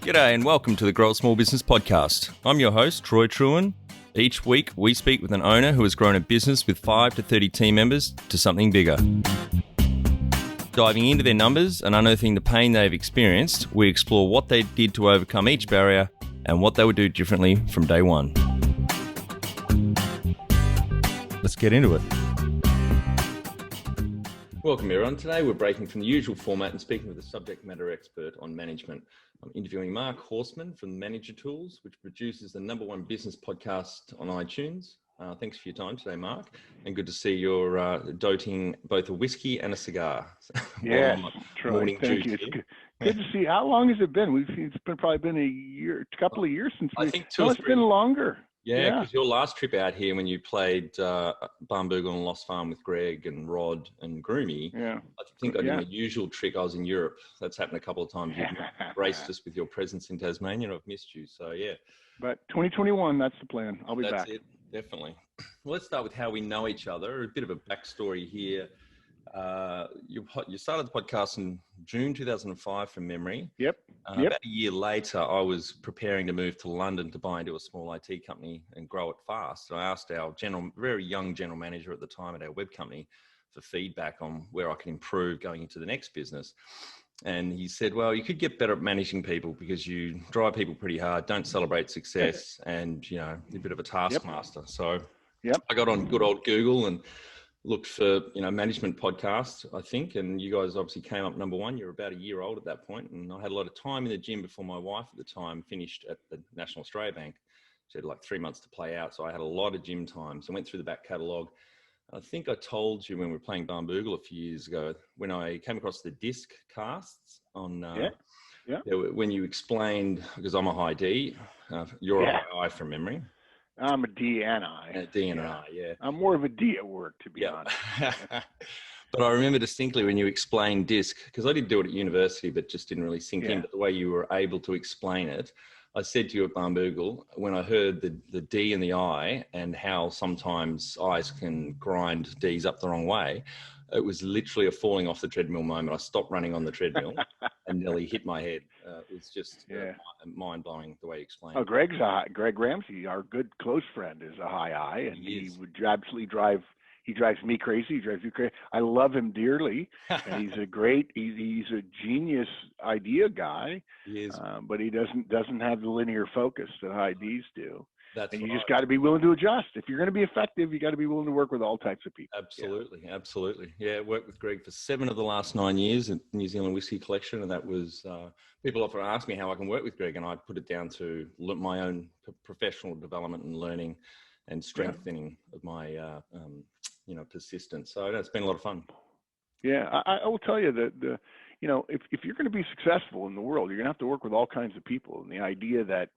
G'day and welcome to the Grow a Small Business Podcast. I'm your host, Troy Truen. Each week, we speak with an owner who has grown a business with 5 to 30 team members to something bigger. Diving into their numbers and unearthing the pain they've experienced, we explore what they did to overcome each barrier and what they would do differently from day one. Let's get into it. Welcome everyone. Today we're breaking from the usual format and speaking with a subject matter expert on management. I'm interviewing Mark Horstman from Manager Tools, which produces the #1 business podcast on iTunes. Thanks for your time today, Mark, and good to see you're doting both a whiskey and a cigar. Yeah, Troy, thank you. It's good to see. How long has it been? It's probably been a couple of years since I think it's been longer. Yeah, because your last trip out here when you played Barnbougle and Lost Farm with Greg and Rod and Groomy, I think I did my usual trick. I was in Europe. That's happened a couple of times. You've graced us with your presence in Tasmania and I've missed you. So, yeah. But 2021, that's the plan. I'll be back. That's it, definitely. Well, let's start with how we know each other. A bit of a backstory here. You started the podcast in June 2005 from memory. Yep. About a year later, I was preparing to move to London to buy into a small IT company and grow it fast. So I asked our very young general manager at the time at our web company for feedback on where I could improve going into the next business. And he said, well, you could get better at managing people because you drive people pretty hard, don't celebrate success, and, you're a bit of a taskmaster. So I got on good old Google and looked for, management podcasts, I think, and you guys obviously came up #1. You're about a year old at that point, and I had a lot of time in the gym before my wife at the time finished at the National Australia Bank. She had like 3 months to play out, so I had a lot of gym time. So I went through the back catalogue. I think I told you when we were playing Barnbougle a few years ago, when I came across the disc casts on, when you explained, because I'm a high D, you're a high I from memory. I'm a D and I. A D and an I, yeah. I'm more of a D at work, to be honest. But I remember distinctly when you explained DISC, because I did do it at university, but just didn't really sink in. But the way you were able to explain it, I said to you at Barnbougle, when I heard the D and the I and how sometimes I's can grind D's up the wrong way, it was literally a falling off the treadmill moment. I stopped running on the treadmill and nearly hit my head. It was just mind-blowing the way you explained it. Greg Ramsey, our good close friend, is a high I, and he would absolutely drive. He drives me crazy. He drives you crazy. I love him dearly, and he's a genius idea guy. He is, but he doesn't have the linear focus that high D's do. And you just got to be willing to adjust. If you're going to be effective, you got to be willing to work with all types of people. Absolutely. Yeah, worked with Greg for 7 of the last 9 years at New Zealand Whiskey Collection, and that was people often ask me how I can work with Greg, and I put it down to my own professional development and learning and strengthening of my persistence. So it's been a lot of fun. Yeah, I will tell you that if you're going to be successful in the world, you're going to have to work with all kinds of people, and the idea that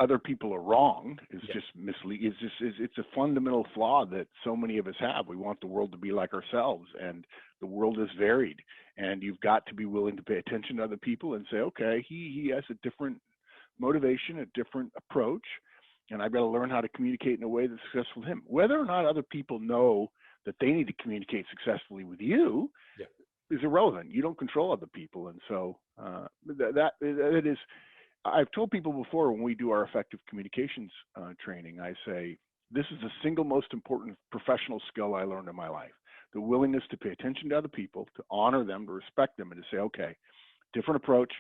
other people are wrong is just misleading. It's a fundamental flaw that so many of us have. We want the world to be like ourselves, and the world is varied, and you've got to be willing to pay attention to other people and say, okay, he has a different motivation, a different approach, and I've got to learn how to communicate in a way that's successful with him. Whether or not other people know that they need to communicate successfully with you is irrelevant. You don't control other people, and so that is. I've told people before when we do our effective communications training, I say, this is the single most important professional skill I learned in my life. The willingness to pay attention to other people, to honor them, to respect them, and to say, okay, different approach.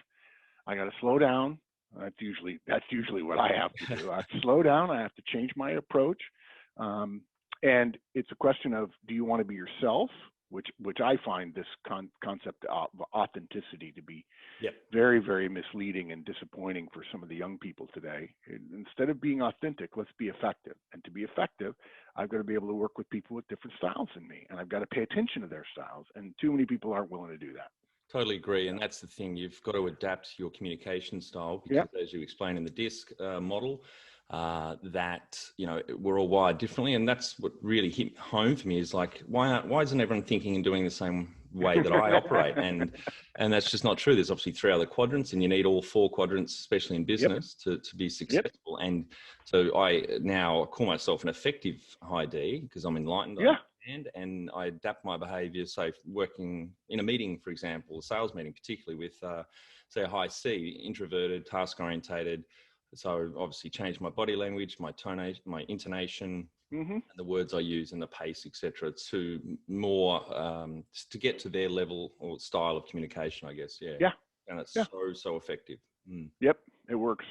I got to slow down. That's usually what I have to do. I have to slow down. I have to change my approach. And it's a question of, do you want to be yourself? Which I find this concept of authenticity to be very, very misleading and disappointing for some of the young people today. Instead of being authentic, let's be effective. And to be effective, I've got to be able to work with people with different styles than me, and I've got to pay attention to their styles. And too many people aren't willing to do that. Totally agree. And that's the thing. You've got to adapt your communication style because as you explain in the DISC model, that we're all wired differently, and that's what really hit home for me is like why isn't everyone thinking and doing the same way that I operate? And that's just not true. There's obviously 3 other quadrants, and you need all 4 quadrants, especially in business, to be successful. And so I now call myself an effective high D because I'm enlightened. I and I adapt my behavior. So working in a meeting, for example, a sales meeting, particularly with, say, a high C, introverted, task orientated. So I obviously change my body language, my tonation, my intonation, and the words I use and the pace, etc., to more, to get to their level or style of communication, I guess. Yeah. Yeah. And it's Yeah. so effective. Yep. It works.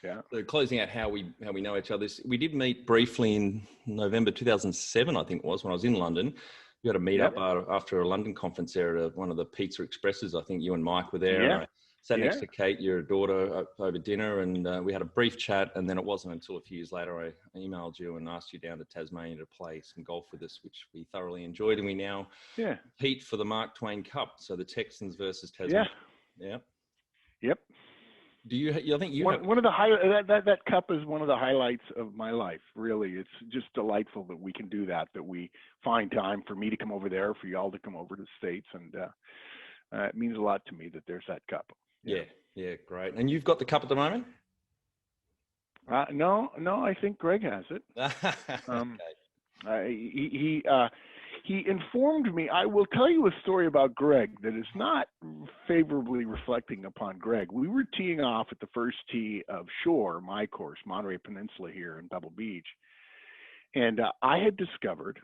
Yeah. So closing out how we know each other. We did meet briefly in November 2007, I think it was, when I was in London. We had a meet up after a London conference there at one of the Pizza Expresses. I think you and Mike were there. Yeah. And I sat next to Kate, your daughter, over dinner, and we had a brief chat. And then it wasn't until a few years later I emailed you and asked you down to Tasmania to play some golf with us, which we thoroughly enjoyed. And we now compete for the Mark Twain Cup. So the Texans versus Tasmania. Yeah. Yep. Do you? I think you. One of the that cup is one of the highlights of my life. Really, it's just delightful that we can do that. That we find time for me to come over there, for y'all to come over to the States, and it means a lot to me that there's that cup. Yeah, great. And you've got the cup at the moment? No, I think Greg has it. He informed me. I will tell you a story about Greg that is not favorably reflecting upon Greg. We were teeing off at the first tee of Shore, my course, Monterey Peninsula here in Pebble Beach. And I had discovered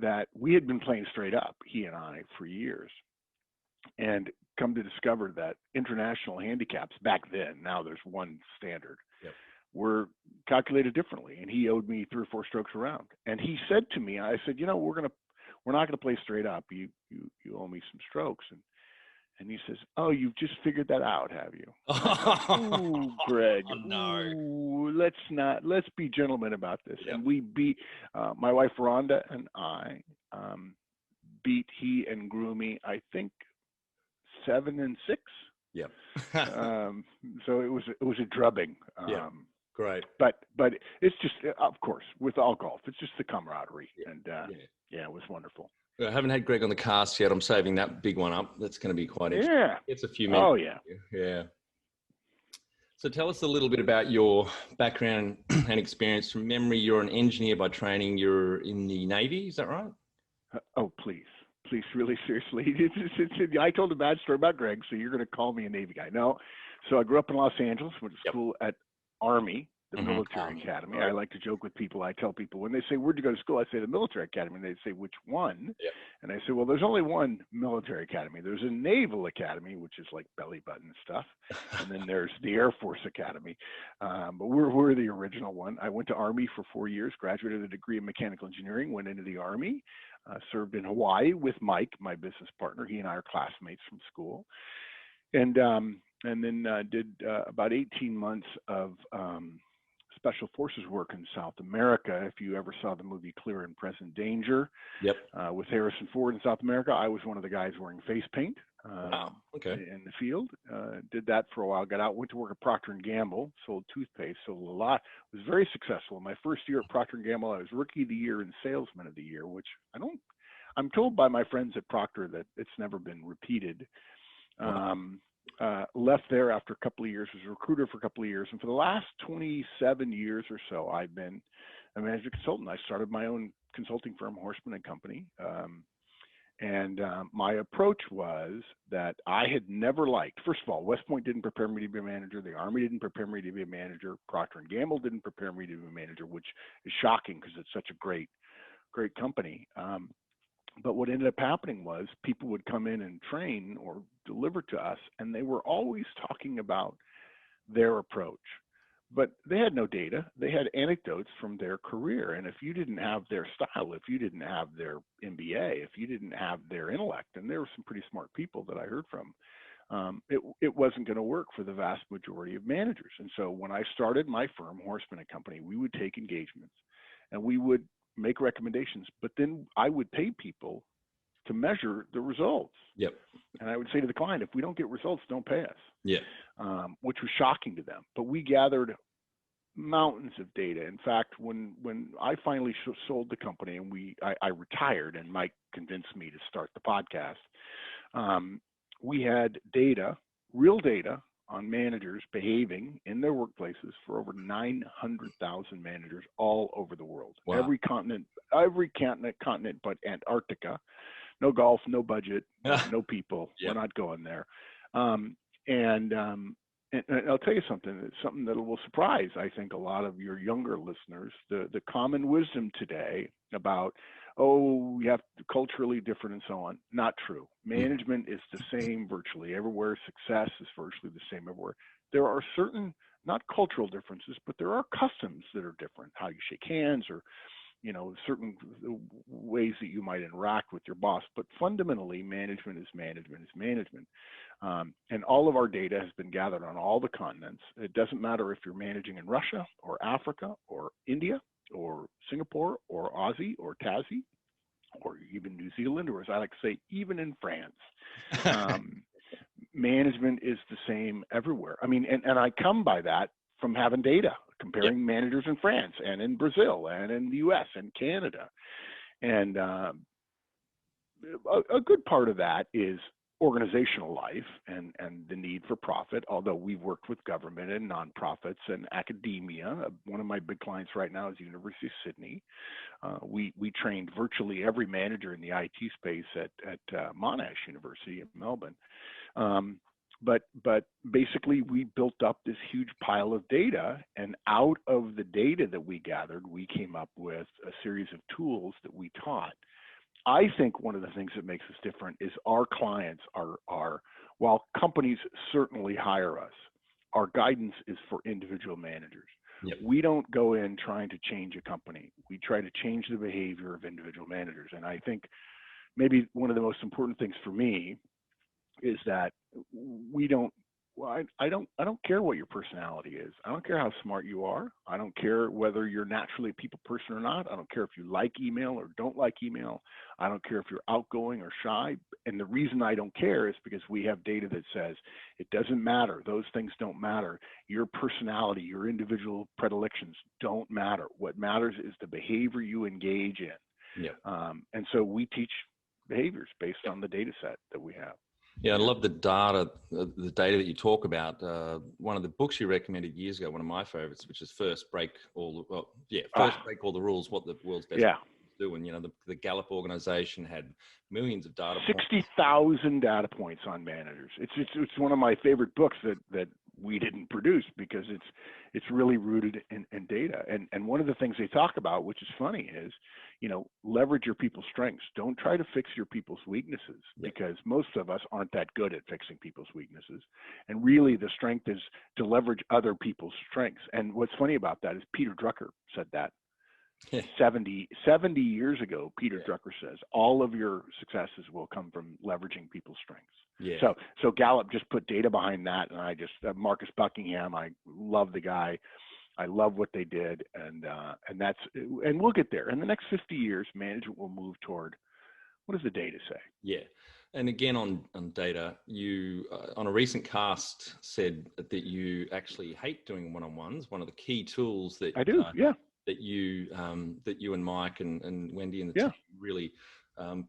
that we had been playing straight up, he and I, for years. And come to discover that international handicaps back then, now there's one standard, were calculated differently. And he owed me 3 or 4 strokes around. And he said to me, I said, we're not going to play straight up. You owe me some strokes. And he says, oh, you've just figured that out, have you? Ooh, Greg. Oh, no. Ooh, let's be gentlemen about this. Yep. And we beat, my wife Rhonda and I beat he and Groomy, I think 7-6. Yep. So it was a drubbing. Great. But it's just, of course, with all golf, it's just the camaraderie. And it was wonderful. I haven't had Greg on the cast yet. I'm saving that big one up. That's going to be quite interesting. Yeah. It's a few minutes. Oh, yeah. Yeah. So tell us a little bit about your background and experience. From memory, you're an engineer by training. You're in the Navy. Is that right? Oh, please, really, seriously. I told a bad story about Greg, so you're going to call me a Navy guy. No. So I grew up in Los Angeles, went to school at Army, the military academy. Right. I like to joke with people. I tell people when they say, where'd you go to school? I say the military academy. And they say, which one? And I say, well, there's only one military academy. There's a naval academy, which is like belly button stuff. And then there's the Air Force Academy. But we're the original one. I went to Army for 4 years, graduated with a degree in mechanical engineering, went into the Army, served in Hawaii with Mike, my business partner. He and I are classmates from school. And then did about 18 months of special forces work in South America. If you ever saw the movie Clear and Present Danger, with Harrison Ford in South America, I was one of the guys wearing face paint in the field. Did that for a while, got out, went to work at Procter Gamble, sold toothpaste, sold a lot, was very successful. In my first year at Procter Gamble, I was Rookie of the Year and Salesman of the Year, which I'm told by my friends at Procter that it's never been repeated. Left there after a couple of years, was a recruiter for a couple of years. And for the last 27 years or so, I've been a management consultant. I started my own consulting firm, Horstman and Company. My approach was that I had never liked, first of all, West Point didn't prepare me to be a manager. The Army didn't prepare me to be a manager. Procter & Gamble didn't prepare me to be a manager, which is shocking because it's such a great company. But what ended up happening was people would come in and train or deliver to us, and they were always talking about their approach. But they had no data. They had anecdotes from their career. And if you didn't have their style, if you didn't have their MBA, if you didn't have their intellect, and there were some pretty smart people that I heard from, it wasn't going to work for the vast majority of managers. And so when I started my firm, Horstman and Company, we would take engagements and we would make recommendations, but then I would pay people to measure the results. And I would say to the client, if we don't get results, don't pay us. Which was shocking to them. But we gathered mountains of data. In fact, when I finally sold the company and I retired and Mike convinced me to start the podcast, we had data, real data on managers behaving in their workplaces for over 900,000 managers all over the world. Wow. Every continent but Antarctica. No golf, no budget, no people. Yep. We're not going there. And I'll tell you something that will surprise, I think, a lot of your younger listeners. The common wisdom today about, oh, you have to culturally different and so on. Not true. Management is the same virtually everywhere. Success is virtually the same everywhere. There are certain, not cultural differences, but there are customs that are different. How you shake hands, or certain ways that you might interact with your boss. But fundamentally, management is management. And all of our data has been gathered on all the continents. It doesn't matter if you're managing in Russia or Africa or India or Singapore or Aussie or Tassie or even New Zealand, or as I like to say, even in France. Management is the same everywhere. I mean, and I come by that from having data, comparing managers in France and in Brazil and in the US and Canada. And a good part of that is organizational life and the need for profit, although we've worked with government and nonprofits and academia. One of my big clients right now is the University of Sydney. We trained virtually every manager in the IT space at Monash University in Melbourne. But basically, we built up this huge pile of data, and out of the data that we gathered, we came up with a series of tools that we taught. I think one of the things that makes us different is our clients are while companies certainly hire us, our guidance is for individual managers. Yep. We don't go in trying to change a company. We try to change the behavior of individual managers. And I think maybe one of the most important things for me is that I don't care what your personality is. I don't care how smart you are. I don't care whether you're naturally a people person or not. I don't care if you like email or don't like email. I don't care if you're outgoing or shy. And the reason I don't care is because we have data that says it doesn't matter. Those things don't matter. Your personality, your individual predilections don't matter. What matters is the behavior you engage in. Yeah. And so we teach behaviors based on the data set that we have. Yeah, I love the data that you talk about. One of the books you recommended years ago, one of my favorites, which is Break All the Rules, What the World's Best do. And, the Gallup organization had millions of data 60,000 data points on managers. It's one of my favorite books that we didn't produce because it's really rooted in data. And one of the things they talk about, which is funny, is, leverage your people's strengths. Don't try to fix your people's weaknesses, because most of us aren't that good at fixing people's weaknesses. And really the strength is to leverage other people's strengths. And what's funny about that is Peter Drucker said that. 70 years ago, Peter Drucker says, all of your successes will come from leveraging people's strengths. Yeah. So Gallup just put data behind that. And Marcus Buckingham, I love the guy. I love what they did. And we'll get there. In the next 50 years, management will move toward, what does the data say? Yeah. And again, on data, you, on a recent cast, said that you actually hate doing one-on-ones. One of the key tools that I do, that you and Mike and Wendy and the team really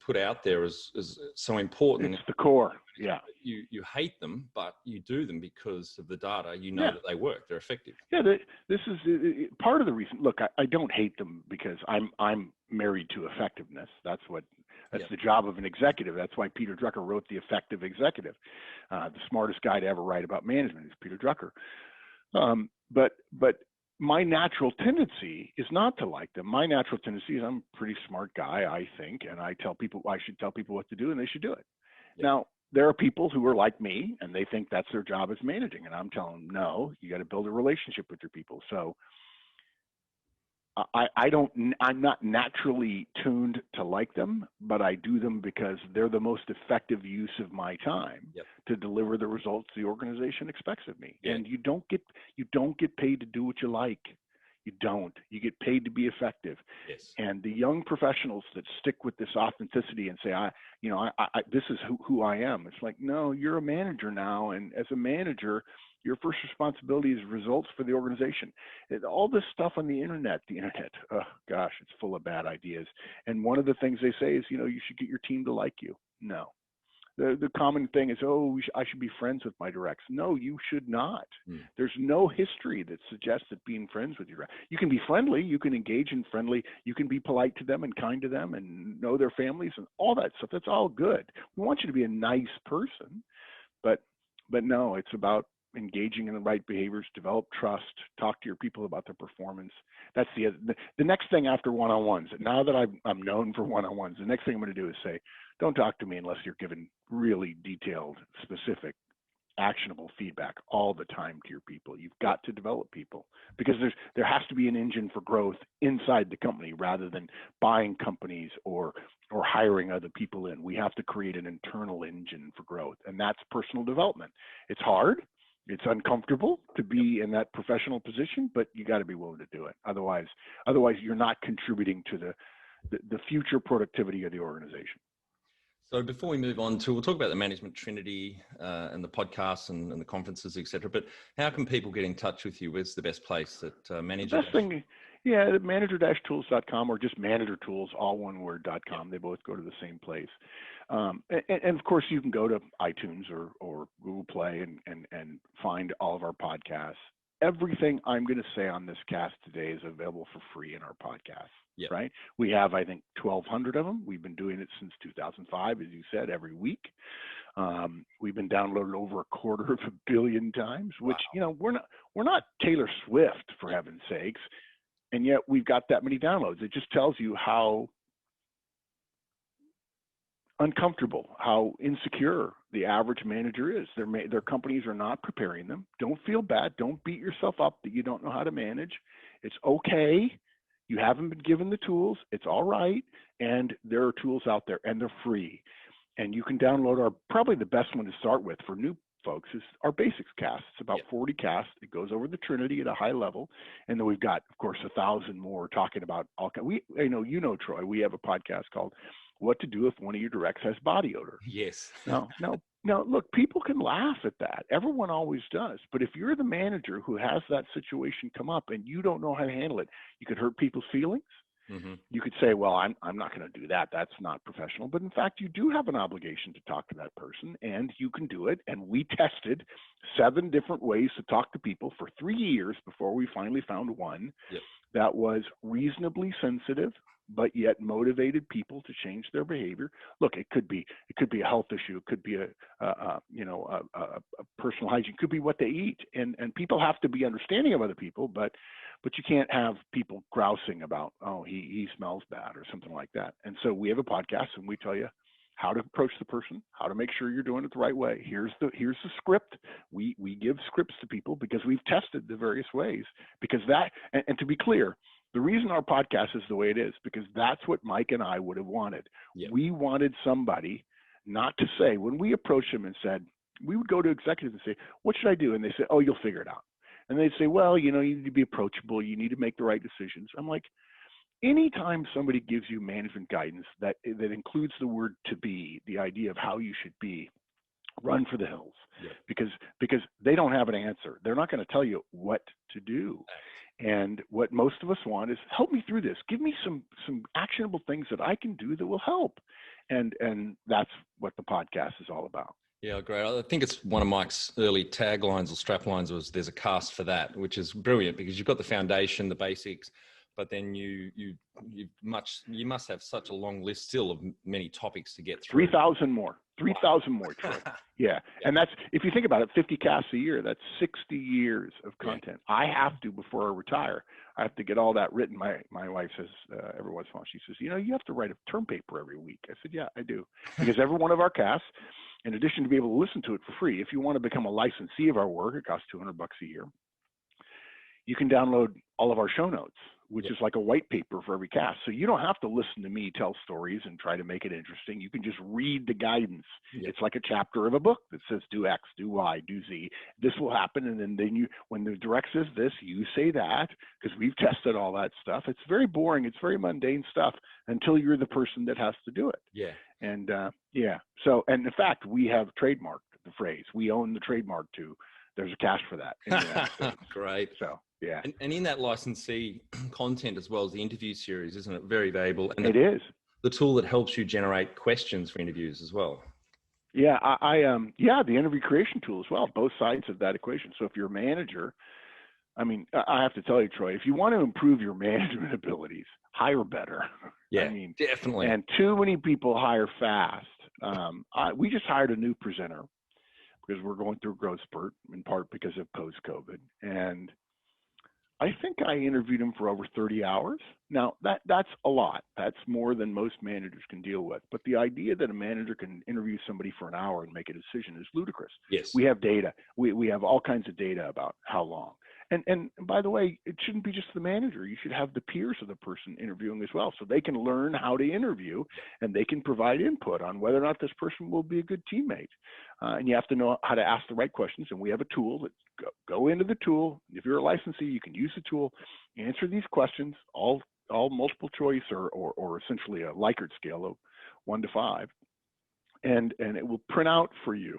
put out there is so important. It's the core. Yeah. You hate them, but you do them because of the data. That they work. They're effective. Yeah. This is part of the reason. Look, I don't hate them because I'm married to effectiveness. That's the job of an executive. That's why Peter Drucker wrote The Effective Executive. The smartest guy to ever write about management is Peter Drucker. But my natural tendency is not to like them. My natural tendency is I'm a pretty smart guy, I think, and I should tell people what to do and they should do it. Yeah. Now, there are people who are like me and they think that's their job as managing, and I'm telling them, no, you got to build a relationship with your people. So I'm not naturally tuned to like them, but I do them because they're the most effective use of my time to deliver the results the organization expects of me. Yeah. And you don't get paid to do what you like. You don't. You get paid to be effective. Yes. And the young professionals that stick with this authenticity and say, this is who I am. It's like, no, you're a manager now, and as a manager, your first responsibility is results for the organization. All this stuff on the internet, oh gosh, it's full of bad ideas. And one of the things they say is, you should get your team to like you. No, the common thing is, oh, I should be friends with my directs. No, you should not. There's no history that suggests that being friends with your directs. You can be friendly, you can engage in friendly, you can be polite to them and kind to them and know their families and all that stuff. That's all good. We want you to be a nice person, but no, it's about engaging in the right behaviors, develop trust, talk to your people about their performance. That's the next thing after one-on-ones. Now that I'm known for one-on-ones, the next thing I'm going to do is say, don't talk to me unless you're giving really detailed, specific, actionable feedback all the time to your people. You've got to develop people, because there has to be an engine for growth inside the company rather than buying companies or hiring other people in. We have to create an internal engine for growth, and that's personal development. It's hard. It's uncomfortable to be in that professional position, but you got to be willing to do it. Otherwise you're not contributing to the future productivity of the organization. So before we move on we'll talk about the Management Trinity and the podcasts and the conferences, etc. But how can people get in touch with you? Where's the best place at Manager? The best thing, yeah, manager-tools.com or just managertools, all one word.com. They both go to the same place. And of course, you can go to iTunes or Google Play and find all of our podcasts. Everything I'm going to say on this cast today is available for free in our podcast. Yep. Right? We have, I think, 1,200 of them. We've been doing it since 2005, as you said, every week. We've been downloaded over 250 million times, which, we're not Taylor Swift, for heaven's sakes, and yet we've got that many downloads. It just tells you how uncomfortable, how insecure the average manager is. Their companies are not preparing them. Don't feel bad. Don't beat yourself up that you don't know how to manage. It's okay. You haven't been given the tools. It's all right. And there are tools out there, and they're free. And you can download probably the best one to start with for new folks is our basics cast. It's about 40 casts. It goes over the Trinity at a high level. And then we've got, of course, 1,000 more talking about all. Troy, we have a podcast called What to Do If One of Your Directs Has Body Odor. Yes. No, look, people can laugh at that. Everyone always does. But if you're the manager who has that situation come up and you don't know how to handle it, you could hurt people's feelings. Mm-hmm. You could say, well, I'm not going to do that. That's not professional. But in fact, you do have an obligation to talk to that person, and you can do it. And we tested 7 different ways to talk to people for 3 years before we finally found one that was reasonably sensitive, but yet motivated people to change their behavior. Look, it could be a health issue. It could be a personal hygiene. It could be what they eat. And people have to be understanding of other people, but you can't have people grousing about, oh, he smells bad or something like that. And so we have a podcast, and we tell you how to approach the person, how to make sure you're doing it the right way. Here's the script. We give scripts to people because we've tested the various ways. Because that, and to be clear, the reason our podcast is the way it is, because that's what Mike and I would have wanted. Yep. We wanted somebody not to say, when we approached them and said, we would go to executives and say, what should I do? And they say, oh, you'll figure it out. And they'd say, well, you need to be approachable. You need to make the right decisions. I'm like, anytime somebody gives you management guidance that includes the word to be, the idea of how you should be, run for the hills. Yep. Because they don't have an answer. They're not going to tell you what to do. And what most of us want is, help me through this. Give me some actionable things that I can do that will help. And that's what the podcast is all about. Yeah, great. I think it's one of Mike's early taglines or straplines was, there's a cast for that, which is brilliant because you've got the foundation, the basics, but then you must have such a long list still of many topics to get through. 3,000 more. 3,000 more, Troy. Yeah. And that's, if you think about it, 50 casts a year, that's 60 years of content. Yeah. I have to, before I retire, I have to get all that written. My wife says, every once in a while, she says, you have to write a term paper every week. I said, yeah, I do. Because every one of our casts, in addition to be able to listen to it for free, if you want to become a licensee of our work, it costs $200 a year. You can download all of our show notes, which is like a white paper for every cast. So you don't have to listen to me tell stories and try to make it interesting. You can just read the guidance. It's like a chapter of a book that says, do X, do Y, do Z. This will happen. And then you, when the direct says this, you say that, because we've tested all that stuff. It's very boring. It's very mundane stuff until you're the person that has to do it. Yeah. And so, and in fact, we have trademarked the phrase. We own the trademark too. There's a cash for that in the United States. Great. So, yeah. And in that licensee content as well as the interview series, isn't it very valuable? And it is. The tool that helps you generate questions for interviews as well. Yeah, yeah, the interview creation tool as well, both sides of that equation. So if you're a manager, I mean, I have to tell you, Troy, if you want to improve your management abilities, hire better. Yeah, I mean, definitely. and too many people hire fast. We just hired a new presenter because we're going through a growth spurt, in part because of post-COVID. And I think I interviewed him for over 30 hours. Now, that's a lot. That's more than most managers can deal with. But the idea that a manager can interview somebody for an hour and make a decision is ludicrous. Yes. We have data. We have all kinds of data about how long. And by the way, it shouldn't be just the manager. You should have the peers of the person interviewing as well, so they can learn how to interview and they can provide input on whether or not this person will be a good teammate. And you have to know how to ask the right questions. And we have a tool that go into the tool. If you're a licensee, you can use the tool, answer these questions, all multiple choice or essentially a Likert scale of 1 to 5, and it will print out for you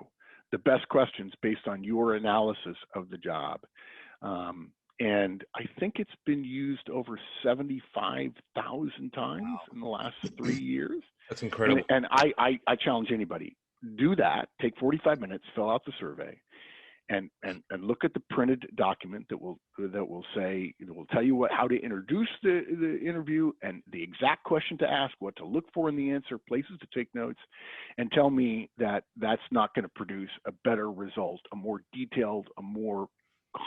the best questions based on your analysis of the job. And I think it's been used over 75,000 times in the last 3 years. That's incredible. And I challenge anybody, do that, take 45 minutes, fill out the survey, and look at the printed document that will tell you how to introduce the interview and the exact question to ask, what to look for in the answer, places to take notes, and tell me that that's not going to produce a better result, a more detailed, a more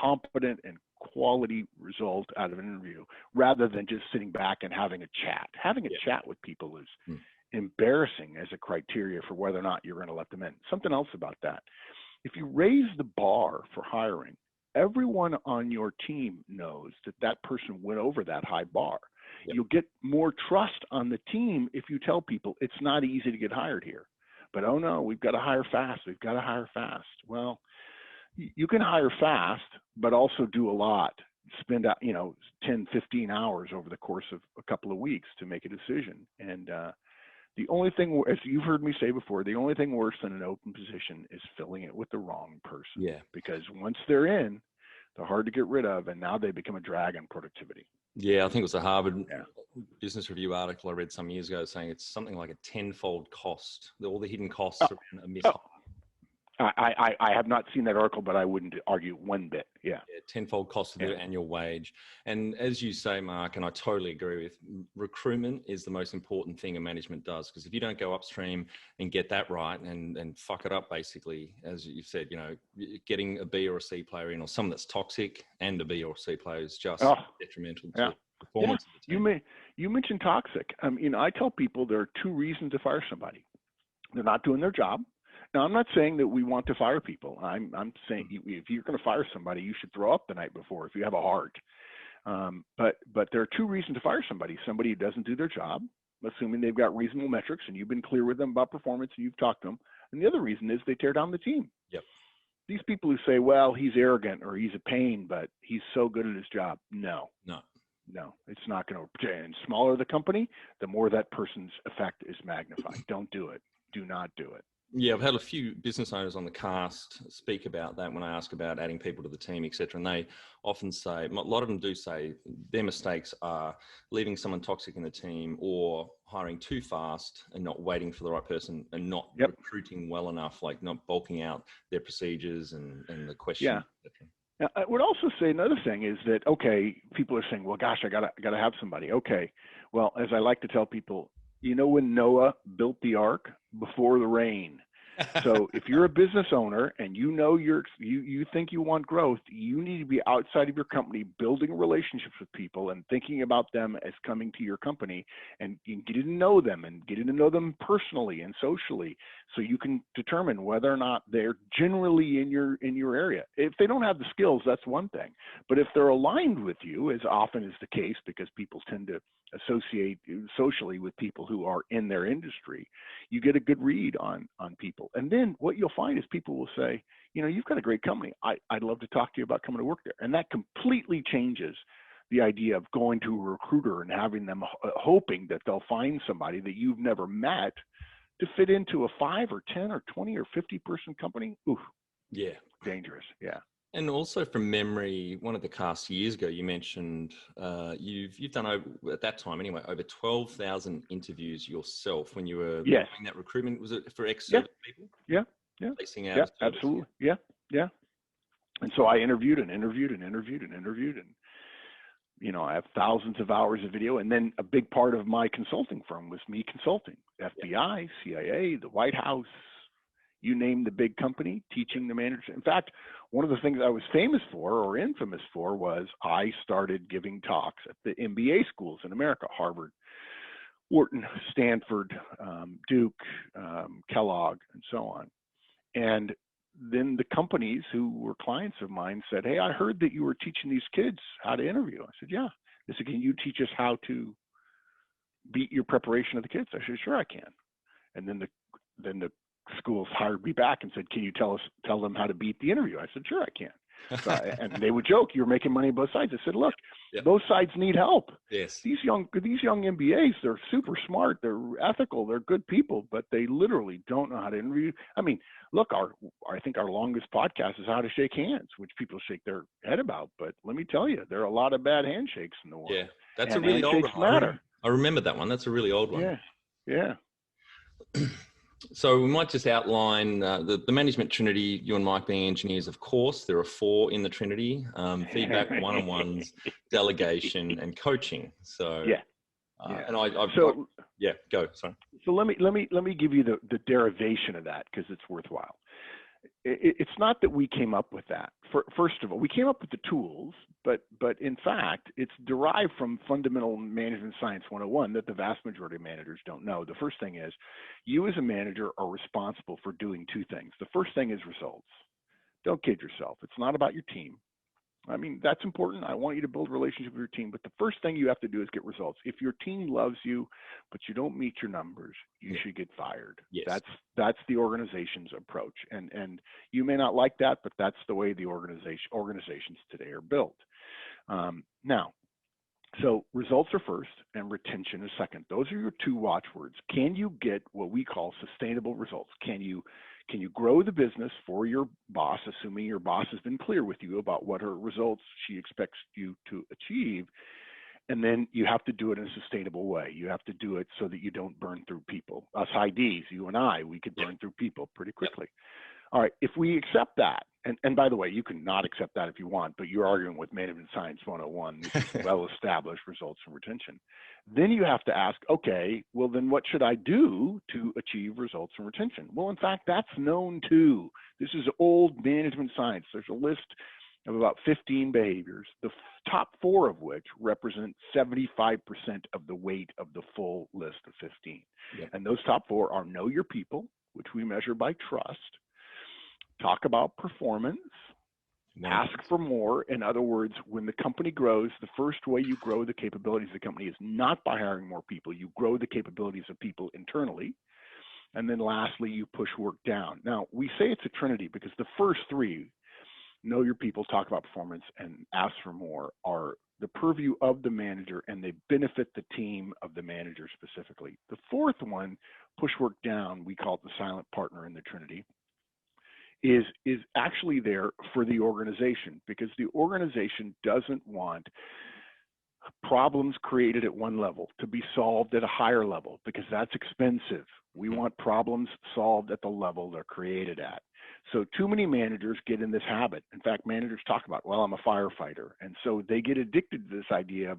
competent and quality result out of an interview, rather than just sitting back and having a chat. Having a chat with people is embarrassing as a criteria for whether or not you're going to let them in. Something else about that. If you raise the bar for hiring, everyone on your team knows that that person went over that high bar. Yep. You'll get more trust on the team if you tell people it's not easy to get hired here. But, oh no, we've got to hire fast. We've got to hire fast. Well, you can hire fast, but also do a lot. Spend 10, 15 hours over the course of a couple of weeks to make a decision. And the only thing, as you've heard me say before, the only thing worse than an open position is filling it with the wrong person. Yeah. Because once they're in, they're hard to get rid of, and now they become a drag on productivity. Yeah, I think it was a Harvard Business Review article I read some years ago saying it's something like a 10-fold cost. All the hidden costs around a mishire. I have not seen that article, but I wouldn't argue one bit. Yeah, 10-fold cost of their annual wage. And as you say, Mark, and I totally agree with, recruitment is the most important thing a management does, because if you don't go upstream and get that right and fuck it up, basically, as you've said, getting a B or a C player in, or someone that's toxic and a B or C player is just detrimental to performance of the team. You mentioned toxic. I tell people there are 2 reasons to fire somebody. They're not doing their job. Now, I'm not saying that we want to fire people. I'm saying if you're going to fire somebody, you should throw up the night before if you have a heart. But there are 2 reasons to fire somebody. Somebody who doesn't do their job, assuming they've got reasonable metrics and you've been clear with them about performance and you've talked to them. And the other reason is they tear down the team. Yep. These people who say, well, he's arrogant or he's a pain, but he's so good at his job. No, it's not going to. And smaller the company, the more that person's effect is magnified. Don't do it. Do not do it. Yeah, I've had a few business owners on the cast speak about that when I ask about adding people to the team, et cetera. And they often say, a lot of them do say their mistakes are leaving someone toxic in the team, or hiring too fast and not waiting for the right person, and not recruiting well enough, like not bulking out their procedures and the questions. Yeah. Now, I would also say another thing is that, okay, people are saying, well, gosh, I gotta have somebody. Okay, well, as I like to tell people, when Noah built the ark? Before the rain. So if you're a business owner and you think you want growth, you need to be outside of your company, building relationships with people and thinking about them as coming to your company, and getting to know them and getting to know them personally and socially, so you can determine whether or not they're generally in your area. If they don't have the skills, that's one thing. But if they're aligned with you, as often is the case, because people tend to associate socially with people who are in their industry, you get a good read on people. And then what you'll find is people will say, you've got a great company. I'd love to talk to you about coming to work there. And that completely changes the idea of going to a recruiter and having them hoping that they'll find somebody that you've never met to fit into a 5 or 10 or 20 or 50 person company. Oof. Yeah. Dangerous. Yeah. And also from memory, one of the casts years ago, you mentioned you've done over, at that time anyway, over 12,000 interviews yourself when you were Yes. doing that recruitment. Was it for Yeah. ex-service people Yeah. Yeah. placing out Yeah. of service? Absolutely. Yeah. Yeah. And so I interviewed and interviewed and interviewed and interviewed, and I have thousands of hours of video. And then a big part of my consulting firm was me consulting FBI, CIA, the White House, you name the big company, teaching the managers. In fact, one of the things I was famous for or infamous for was I started giving talks at the MBA schools in America, Harvard, Wharton, Stanford, Duke, Kellogg, and so on. And then the companies who were clients of mine said, "Hey, I heard that you were teaching these kids how to interview." I said, "Yeah." They said, "Can you teach us how to beat your preparation of the kids?" I said, "Sure, I can." And then the schools hired me back and said, "Can you tell them how to beat the interview?" I said, "Sure, I can." So and they would joke, "You're making money on both sides." I said, "Look, both sides need help. Yes. These young MBAs, they're super smart, they're ethical, they're good people, but they literally don't know how to interview." I mean, look, I think our longest podcast is how to shake hands, which people shake their head about. But let me tell you, there are a lot of bad handshakes in the world. Yeah, that's and a really old handshakes one. matter. I remember that one. That's a really old one. Yeah, yeah. So we might just outline the management trinity, you and Mike being engineers, of course. There are 4 in the trinity: feedback, one-on-ones, delegation, and coaching. So yeah, and go. Sorry. So let me give you the derivation of that, because it's worthwhile. It's not that we came up with that. First of all, we came up with the tools, but in fact, it's derived from fundamental management science 101 that the vast majority of managers don't know. The first thing is, you as a manager are responsible for doing 2 things. The first thing is results. Don't kid yourself. It's not about your team. I mean, that's important. I want you to build a relationship with your team, but the first thing you have to do is get results. If your team loves you, but you don't meet your numbers, you should get fired. Yes. That's the organization's approach. And you may not like that, but that's the way the organizations today are built. Now, so results are first and retention is second. Those are your 2 watchwords. Can you get what we call sustainable results? Can you grow the business for your boss, assuming your boss has been clear with you about what her results she expects you to achieve? And then you have to do it in a sustainable way. You have to do it so that you don't burn through people. Us IDs, you and I, we could burn through people pretty quickly. All right, if we accept that, and by the way, you can not accept that if you want, but you're arguing with Management Science 101, well-established results and retention. Then you have to ask, okay, well then what should I do to achieve results and retention? Well, in fact, that's known too. This is old management science. There's a list of about 15 behaviors, the top 4 of which represent 75% of the weight of the full list of 15. Yep. And those top 4 are know your people, which we measure by trust, talk about performance, ask for more. In other words, when the company grows, the first way you grow the capabilities of the company is not by hiring more people. You grow the capabilities of people internally. And then lastly, you push work down. Now, we say it's a trinity because the first 3, know your people, talk about performance, and ask for more, are the purview of the manager, and they benefit the team of the manager specifically. The 4th one, push work down, we call it the silent partner in the trinity, is actually there for the organization, because the organization doesn't want problems created at one level to be solved at a higher level, because that's expensive. We want problems solved at the level they're created at. So too many managers get in this habit. In fact, managers talk about, well, I'm a firefighter. And so they get addicted to this idea of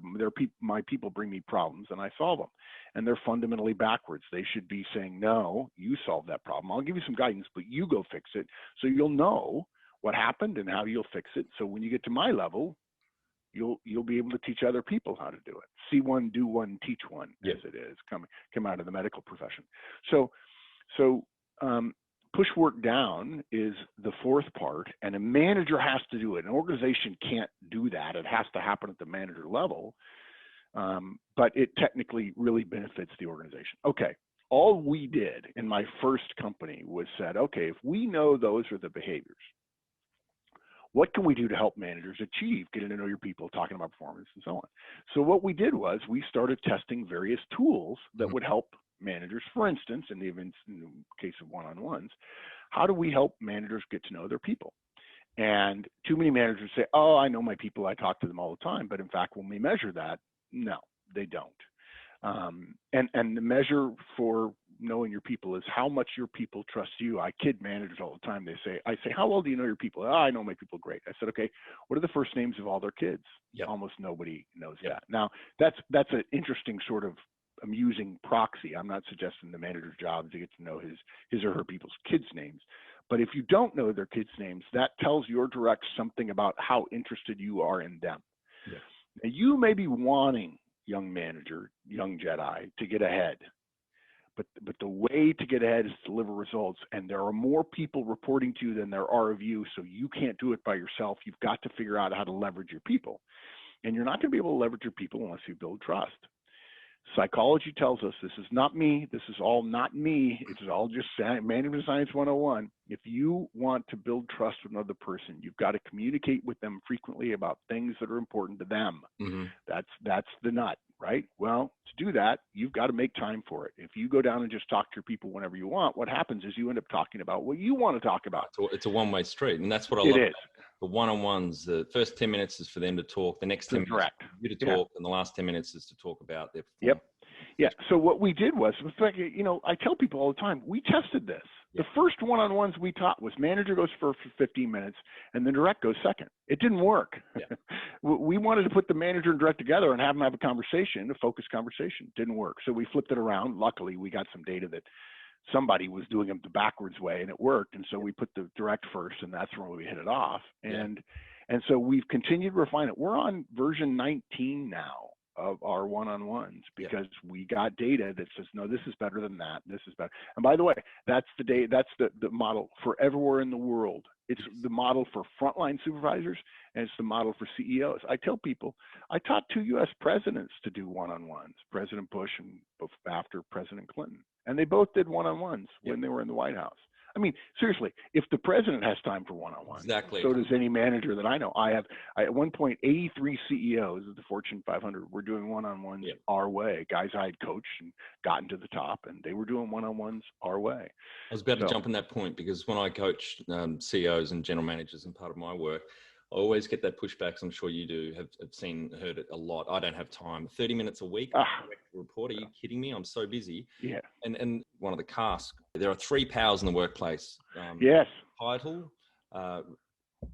my people bring me problems and I solve them. And they're fundamentally backwards. They should be saying, no, you solve that problem. I'll give you some guidance, but you go fix it. So you'll know what happened and how you'll fix it. So when you get to my level, you'll be able to teach other people how to do it. See one, do one, teach one, as it is, come out of the medical profession. So push work down is the 4th part, and a manager has to do it. An organization can't do that. It has to happen at the manager level, but it technically really benefits the organization. Okay, all we did in my first company was said, okay, if we know those are the behaviors, what can we do to help managers achieve getting to know your people, talking about performance, and so on? So what we did was we started testing various tools that would help managers. For instance, and even in the case of one-on-ones, how do we help managers get to know their people? And too many managers say, oh, I know my people, I talk to them all the time. But in fact, when we measure that, no, they don't. And the measure for knowing your people is how much your people trust you. I kid managers all the time. I say, how well do you know your people? Oh, I know my people great. I said, okay, what are the first names of all their kids? Yep. Almost nobody knows that. Now, that's an interesting sort of amusing proxy. I'm not suggesting the manager's job is to get to know his or her people's kids' names. But if you don't know their kids' names, that tells your directs something about how interested you are in them. Yeah. Now, you may be wanting, young manager, young Jedi, to get ahead. But the way to get ahead is to deliver results. And there are more people reporting to you than there are of you. So you can't do it by yourself. You've got to figure out how to leverage your people. And you're not going to be able to leverage your people unless you build trust. Psychology tells us this is not me. This is all not me. It's all just management science 101. If you want to build trust with another person, you've got to communicate with them frequently about things that are important to them. Mm-hmm. That's the nut, right? Well, to do that, you've got to make time for it. If you go down and just talk to your people whenever you want, what happens is you end up talking about what you want to talk about. It's a one-way street, and that's what I love. It is. The one-on-ones, the first 10 minutes is for them to talk. The next 10 minutes is for you to talk, and the last 10 minutes is to talk about their performance. Yep. Yeah. So what we did was, in fact, I tell people all the time, we tested this. The first one-on-ones we taught was manager goes first for 15 minutes and the direct goes second. It didn't work. Yeah. We wanted to put the manager and direct together and have them have a conversation, a focused conversation. It didn't work. So we flipped it around. Luckily, we got some data that somebody was doing it the backwards way and it worked. And so we put the direct first and that's where we hit it off. And so we've continued to refine it. We're on version 19 now of our one-on-ones because we got data that says, no, this is better than that. This is better. And by the way, that's the model for everywhere in the world. It's the model for frontline supervisors and it's the model for CEOs. I tell people, I taught 2 U.S. presidents to do one-on-ones, President Bush and after President Clinton. And they both did one-on-ones when they were in the White House. I mean, seriously, if the president has time for one-on-one, so does any manager that I know. I at one point, 83 CEOs of the Fortune 500 were doing one-on-ones our way. Guys I had coached and gotten to the top, and they were doing one-on-ones our way. I was about to jump on that point because when I coach CEOs and general managers and part of my work, I always get that pushback. I'm sure you do have heard it a lot. I don't have time. 30 minutes a week. Report? Are you kidding me? I'm so busy. Yeah. And one of the casks, there are 3 powers in the workplace. Yes. Title,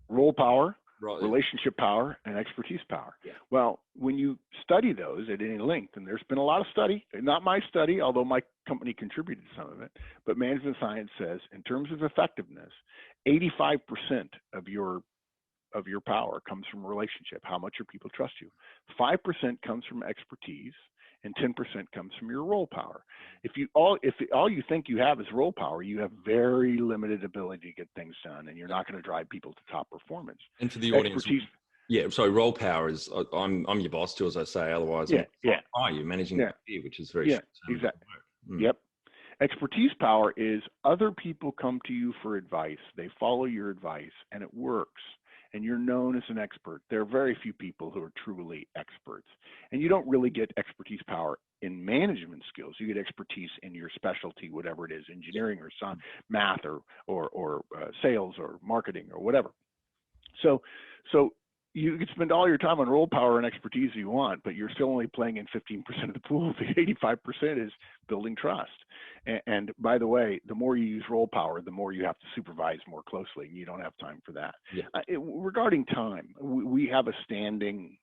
role power, relationship power, and expertise power. Yeah. Well, when you study those at any length, and there's been a lot of study, not my study, although my company contributed to some of it, but management science says in terms of effectiveness, 85% of your power comes from relationship, how much your people trust you. 5% comes from expertise, and 10% comes from your role power. If all you think you have is role power, you have very limited ability to get things done, and you're not going to drive people to top performance. And for the audience, role power is I'm your boss too, as I say. Otherwise, you're managing which is very exactly. Yep. Expertise power is other people come to you for advice. They follow your advice, and it works. And you're known as an expert. There are very few people who are truly experts. And you don't really get expertise power in management skills. You get expertise in your specialty, whatever it is, engineering or math or sales or marketing or whatever. So you can spend all your time on role power and expertise you want, but you're still only playing in 15% of the pool. The 85% is building trust. And by the way, the more you use role power, the more you have to supervise more closely, and you don't have time for that. Yeah. Regarding time, we have a standing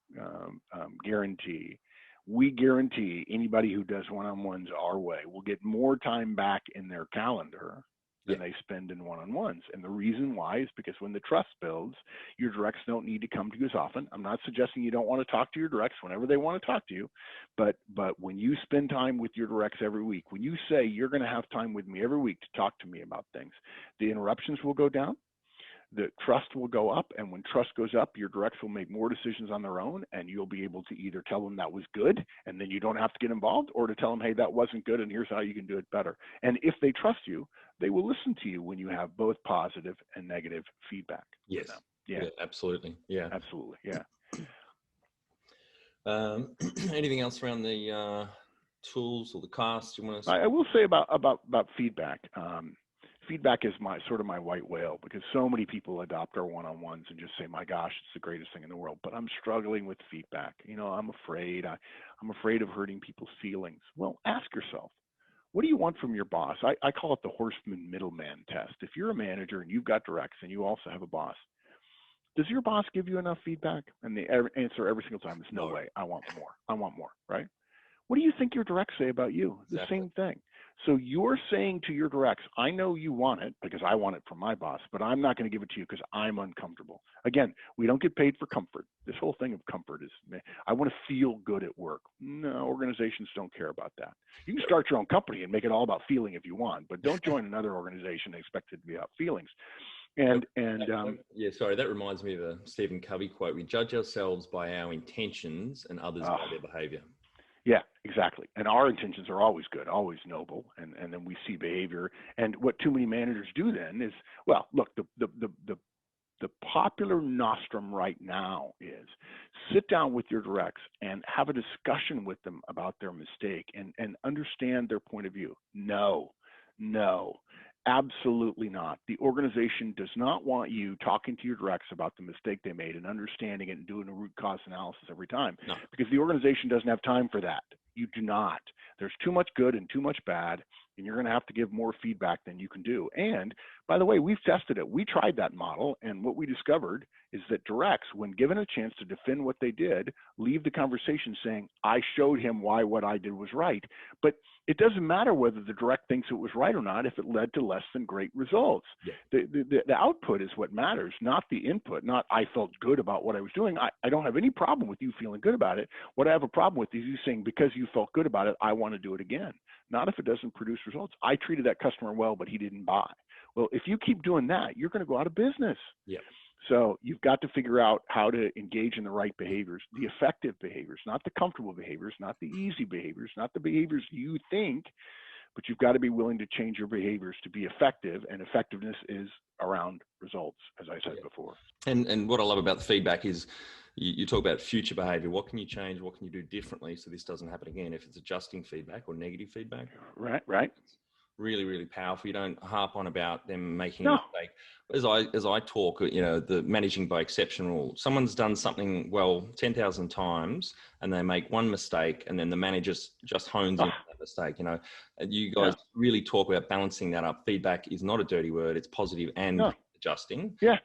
guarantee. We guarantee anybody who does one-on-ones our way will get more time back in their calendar than they spend in one-on-ones. And the reason why is because when the trust builds, your directs don't need to come to you as often. I'm not suggesting you don't want to talk to your directs whenever they want to talk to you, but when you spend time with your directs every week, when you say you're going to have time with me every week to talk to me about things, the interruptions will go down, the trust will go up, and when trust goes up, your directs will make more decisions on their own, and you'll be able to either tell them that was good, and then you don't have to get involved, or to tell them, hey, that wasn't good, and here's how you can do it better. And if they trust you, they will listen to you when you have both positive and negative feedback. Yes. Yeah, absolutely. Yeah. Absolutely. Yeah. Anything else around the tools or the costs you want to say? I will say about feedback. feedback is my sort of my white whale, because so many people adopt our one-on-ones and just say, my gosh, it's the greatest thing in the world, but I'm struggling with feedback. I'm afraid. I'm afraid of hurting people's feelings. Well, ask yourself, what do you want from your boss? I call it the Horstman middleman test. If you're a manager and you've got directs and you also have a boss, does your boss give you enough feedback? And the answer every single time is no way. I want more. I want more, right? What do you think your directs say about you? The same thing. So you're saying to your directs, I know you want it because I want it from my boss, but I'm not going to give it to you because I'm uncomfortable. Again, we don't get paid for comfort. This whole thing of comfort is, I want to feel good at work. No, organizations don't care about that. You can start your own company and make it all about feeling if you want, but don't join another organization and expect it to be about feelings. Sorry, that reminds me of a Stephen Covey quote. We judge ourselves by our intentions and others by their behavior. Yeah, exactly. And our intentions are always good, always noble. And then we see behavior. And what too many managers do then is, well, look, the popular nostrum right now is sit down with your directs and have a discussion with them about their mistake and understand their point of view. No, absolutely not. The organization does not want you talking to your directs about the mistake they made and understanding it and doing a root cause analysis every time, because the organization doesn't have time for that. You do not. There's too much good and too much bad, and you're going to have to give more feedback than you can do. And by the way, we've tested it. We tried that model, and what we discovered is that directs, when given a chance to defend what they did, leave the conversation saying, I showed him why what I did was right. But it doesn't matter whether the direct thinks it was right or not if it led to less than great results. Yeah. The output is what matters, not the input, not I felt good about what I was doing. I don't have any problem with you feeling good about it. What I have a problem with is you saying, because you felt good about it, I want to do it again. Not if it doesn't produce results. I treated that customer well, but he didn't buy. Well, if you keep doing that, you're going to go out of business. Yeah. So you've got to figure out how to engage in the right behaviors, the effective behaviors, not the comfortable behaviors, not the easy behaviors, not the behaviors you think, but you've got to be willing to change your behaviors to be effective, and effectiveness is around results, as I said before. And what I love about the feedback is you talk about future behavior. What can you change? What can you do differently so this doesn't happen again? If it's adjusting feedback or negative feedback. Right. Really, really powerful. You don't harp on about them making a mistake. As I talk, the managing by exception rule. Someone's done something well 10,000 times, and they make one mistake, and then the manager just hones in on that mistake. You guys really talk about balancing that up. Feedback is not a dirty word; it's positive and adjusting. Yeah.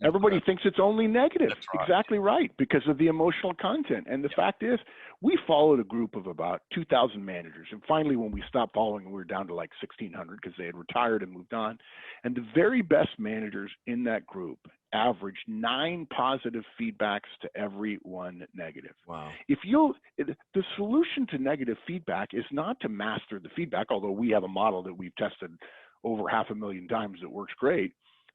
Everybody thinks it's only negative. That's right. Exactly right, because of the emotional content. And the fact is, we followed a group of about 2,000 managers. And finally, when we stopped following, we were down to like 1,600 because they had retired and moved on. And the very best managers in that group averaged 9 positive feedbacks to every 1 negative. Wow. The solution to negative feedback is not to master the feedback, although we have a model that we've tested over 500,000 times that works great.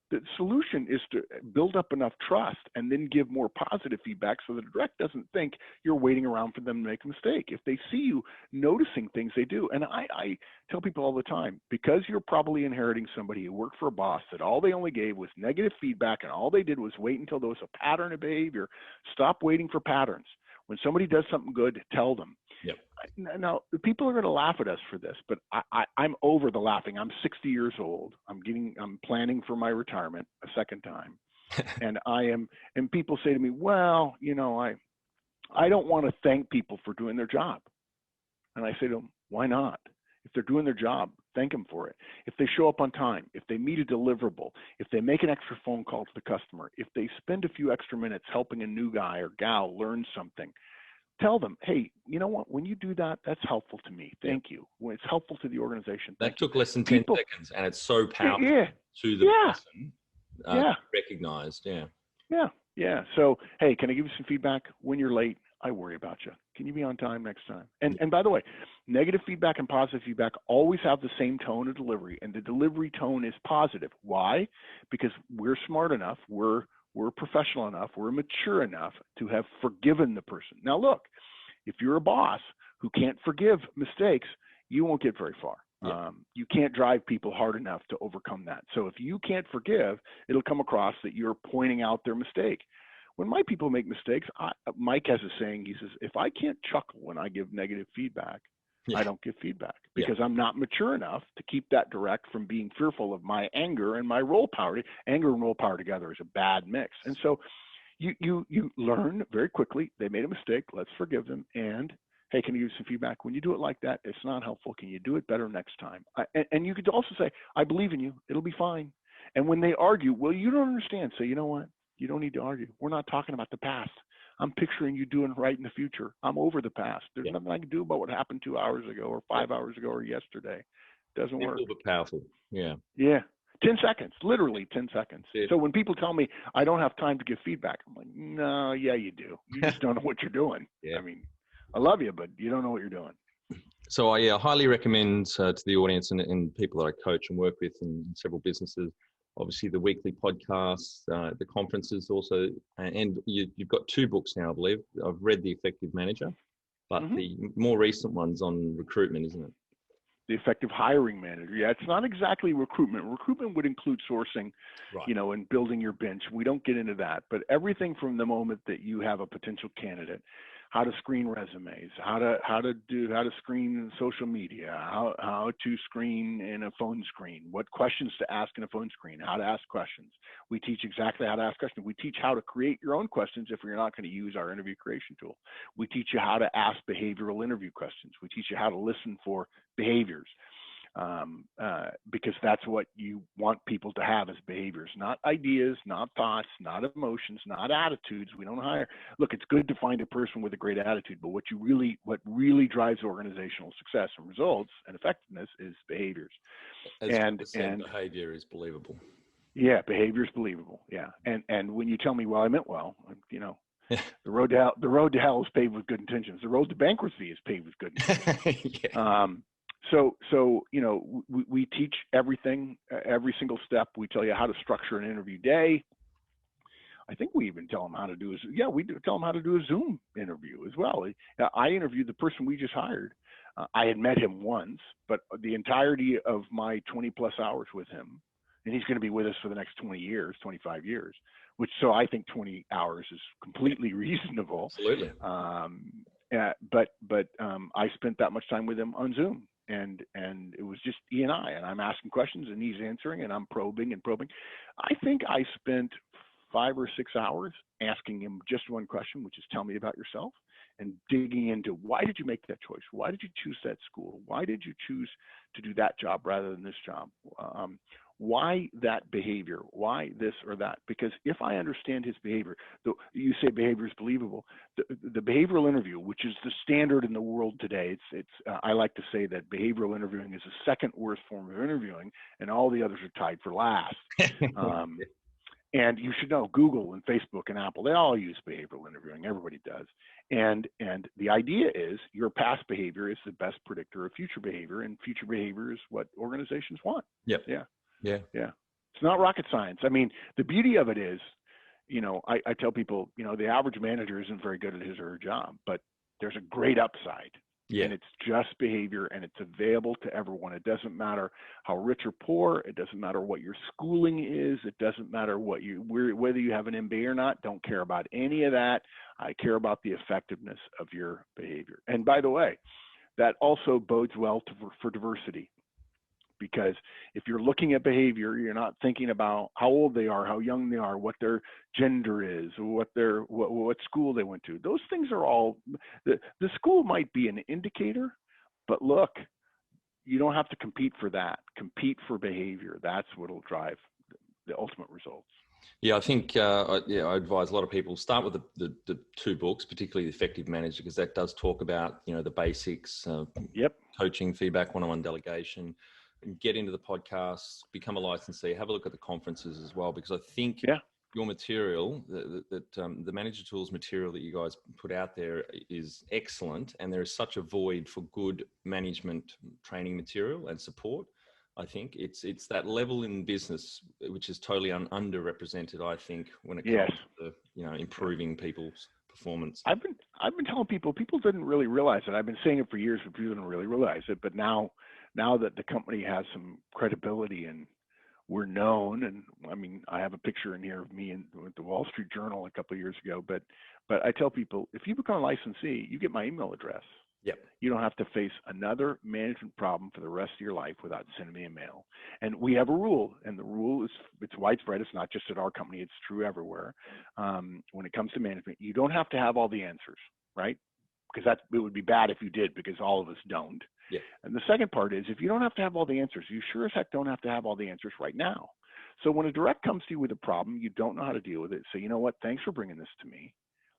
The solution is to build up enough trust and then give more positive feedback so the direct doesn't think you're waiting around for them to make a mistake. If they see you noticing things, they do. And I tell people all the time, because you're probably inheriting somebody who worked for a boss that all they only gave was negative feedback and all they did was wait until there was a pattern of behavior, stop waiting for patterns. When somebody does something good, tell them. Yep. Now, people are going to laugh at us for this, but I'm over the laughing. I'm 60 years old. I'm planning for my retirement a second time. And people say to me, well, I don't want to thank people for doing their job. And I say to them, why not? If they're doing their job, thank them for it. If they show up on time, if they meet a deliverable, if they make an extra phone call to the customer, if they spend a few extra minutes helping a new guy or gal learn something, tell them, hey, you know what? When you do that, that's helpful to me. Thank you. When it's helpful to the organization. That took less than 10 seconds, and it's so powerful to the person recognized. Yeah. So, hey, can I give you some feedback? When you're late, I worry about you. Can you be on time next time? And by the way, negative feedback and positive feedback always have the same tone of delivery, and the delivery tone is positive. Why? Because we're smart enough, we're professional enough, we're mature enough to have forgiven the person. Now, look, if you're a boss who can't forgive mistakes, you won't get very far. You can't drive people hard enough to overcome that. So if you can't forgive, it'll come across that you're pointing out their mistake. When my people make mistakes, Mike has a saying, he says, if I can't chuckle when I give negative feedback, I don't give feedback because I'm not mature enough to keep that direct from being fearful of my anger and my role power. Anger and role power together is a bad mix. And so you learn very quickly, they made a mistake, let's forgive them. And hey, can you give some feedback? When you do it like that, it's not helpful. Can you do it better next time? And you could also say, I believe in you. It'll be fine. And when they argue, well, you don't understand. So you know what? You don't need to argue. We're not talking about the past. I'm picturing you doing right in the future. I'm over the past. There's nothing I can do about what happened 2 hours ago or 5 hours ago or yesterday. Doesn't work. Simple but powerful. Yeah. 10 seconds, literally 10 seconds. Yeah. So when people tell me I don't have time to give feedback, I'm like, no, yeah, you do. You just don't know what you're doing. Yeah. I mean, I love you, but you don't know what you're doing. So I highly recommend to the audience and people that I coach and work with in several businesses, obviously the weekly podcasts, the conferences also, and you've got 2 books now, I believe. I've read The Effective Manager, but the more recent one's on recruitment, isn't it? The Effective Hiring Manager. Yeah, it's not exactly recruitment. Recruitment would include sourcing, right, and building your bench. We don't get into that, but everything from the moment that you have a potential candidate, how to screen resumes, how to screen social media, how to screen in a phone screen, what questions to ask in a phone screen, how to ask questions. We teach exactly how to ask questions. We teach how to create your own questions if you're not going to use our interview creation tool. We teach you how to ask behavioral interview questions. We teach you how to listen for behaviors. Because that's what you want people to have as behaviors, not ideas, not thoughts, not emotions, not attitudes. We don't hire. Look, it's good to find a person with a great attitude, but what really drives organizational success and results and effectiveness is behaviors. And behavior is believable. Yeah, behavior is believable. Yeah, and when you tell me, well, I meant well, the road to hell is paved with good intentions. The road to bankruptcy is paved with good intentions. Yeah. So we teach everything, every single step. We tell you how to structure an interview day. I think we even tell them how to do we do tell them how to do a Zoom interview as well. I interviewed the person we just hired. I had met him once, but the entirety of my 20 plus hours with him, and he's going to be with us for the next 20 years, 25 years, so I think 20 hours is completely reasonable. Absolutely. But I spent that much time with him on Zoom. And it was just he and I'm asking questions and he's answering and I'm probing. I think I spent 5 or 6 hours asking him just one question, which is tell me about yourself, and digging into why did you make that choice? Why did you choose that school? Why did you choose to do that job rather than this job? Why that behavior? Why this or that? Because if I understand his behavior, you say behavior is believable. The behavioral interview, which is the standard in the world today, I like to say that behavioral interviewing is the second worst form of interviewing, and all the others are tied for last. And you should know Google and Facebook and Apple, they all use behavioral interviewing. Everybody does. And the idea is your past behavior is the best predictor of future behavior, and future behavior is what organizations want. Yep. Yeah. Yeah. Yeah. It's not rocket science. I mean, the beauty of it is, I tell people, the average manager isn't very good at his or her job, but there's a great upside. Yeah. And it's just behavior, and it's available to everyone. It doesn't matter how rich or poor. It doesn't matter what your schooling is. It doesn't matter whether you have an MBA or not. Don't care about any of that. I care about the effectiveness of your behavior. And by the way, that also bodes well for diversity. Because if you're looking at behavior, you're not thinking about how old they are, how young they are, what their gender is, what school they went to. Those things are all, the school might be an indicator, but look, you don't have to compete for that. Compete for behavior. That's what will drive the ultimate results. Yeah, I think I advise a lot of people start with the 2 books, particularly The Effective Manager, because that does talk about the basics, coaching, feedback, one-on-one delegation. Get into the podcasts, become a licensee, have a look at the conferences as well, because I think your material, the Manager Tools material that you guys put out there is excellent, and there is such a void for good management training material and support. I think it's that level in business which is totally underrepresented, I think, when it comes to improving people's performance. I've been telling people didn't really realize it. I've been saying it for years, but people didn't really realize it. But now that the company has some credibility and we're known, and I mean, I have a picture in here of me with the Wall Street Journal a couple of years ago, but I tell people, if you become a licensee, you get my email address. Yep. You don't have to face another management problem for the rest of your life without sending me a mail. And we have a rule, and the rule is, it's widespread. It's not just at our company. It's true everywhere. When it comes to management, you don't have to have all the answers, right? Because it would be bad if you did, because all of us don't. Yeah. And the second part is, if you don't have to have all the answers, you sure as heck don't have to have all the answers right now. So when a direct comes to you with a problem, you don't know how to deal with it. So you know what? Thanks for bringing this to me.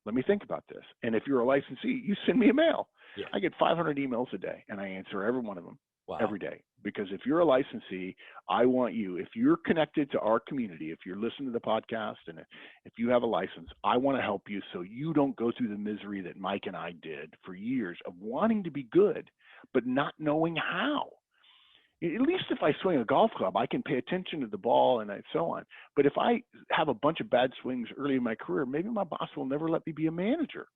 Let me think about this. And if you're a licensee, you send me a mail. Yeah. I get 500 emails a day, and I answer every one of them. Wow. Every day. Because if you're a licensee, I want you, if you're connected to our community, if you're listening to the podcast, and if you have a license, I want to help you so you don't go through the misery that Mike and I did for years of wanting to be good, but not knowing how. At least if I swing a golf club, I can pay attention to the ball and so on. But if I have a bunch of bad swings early in my career, maybe my boss will never let me be a manager.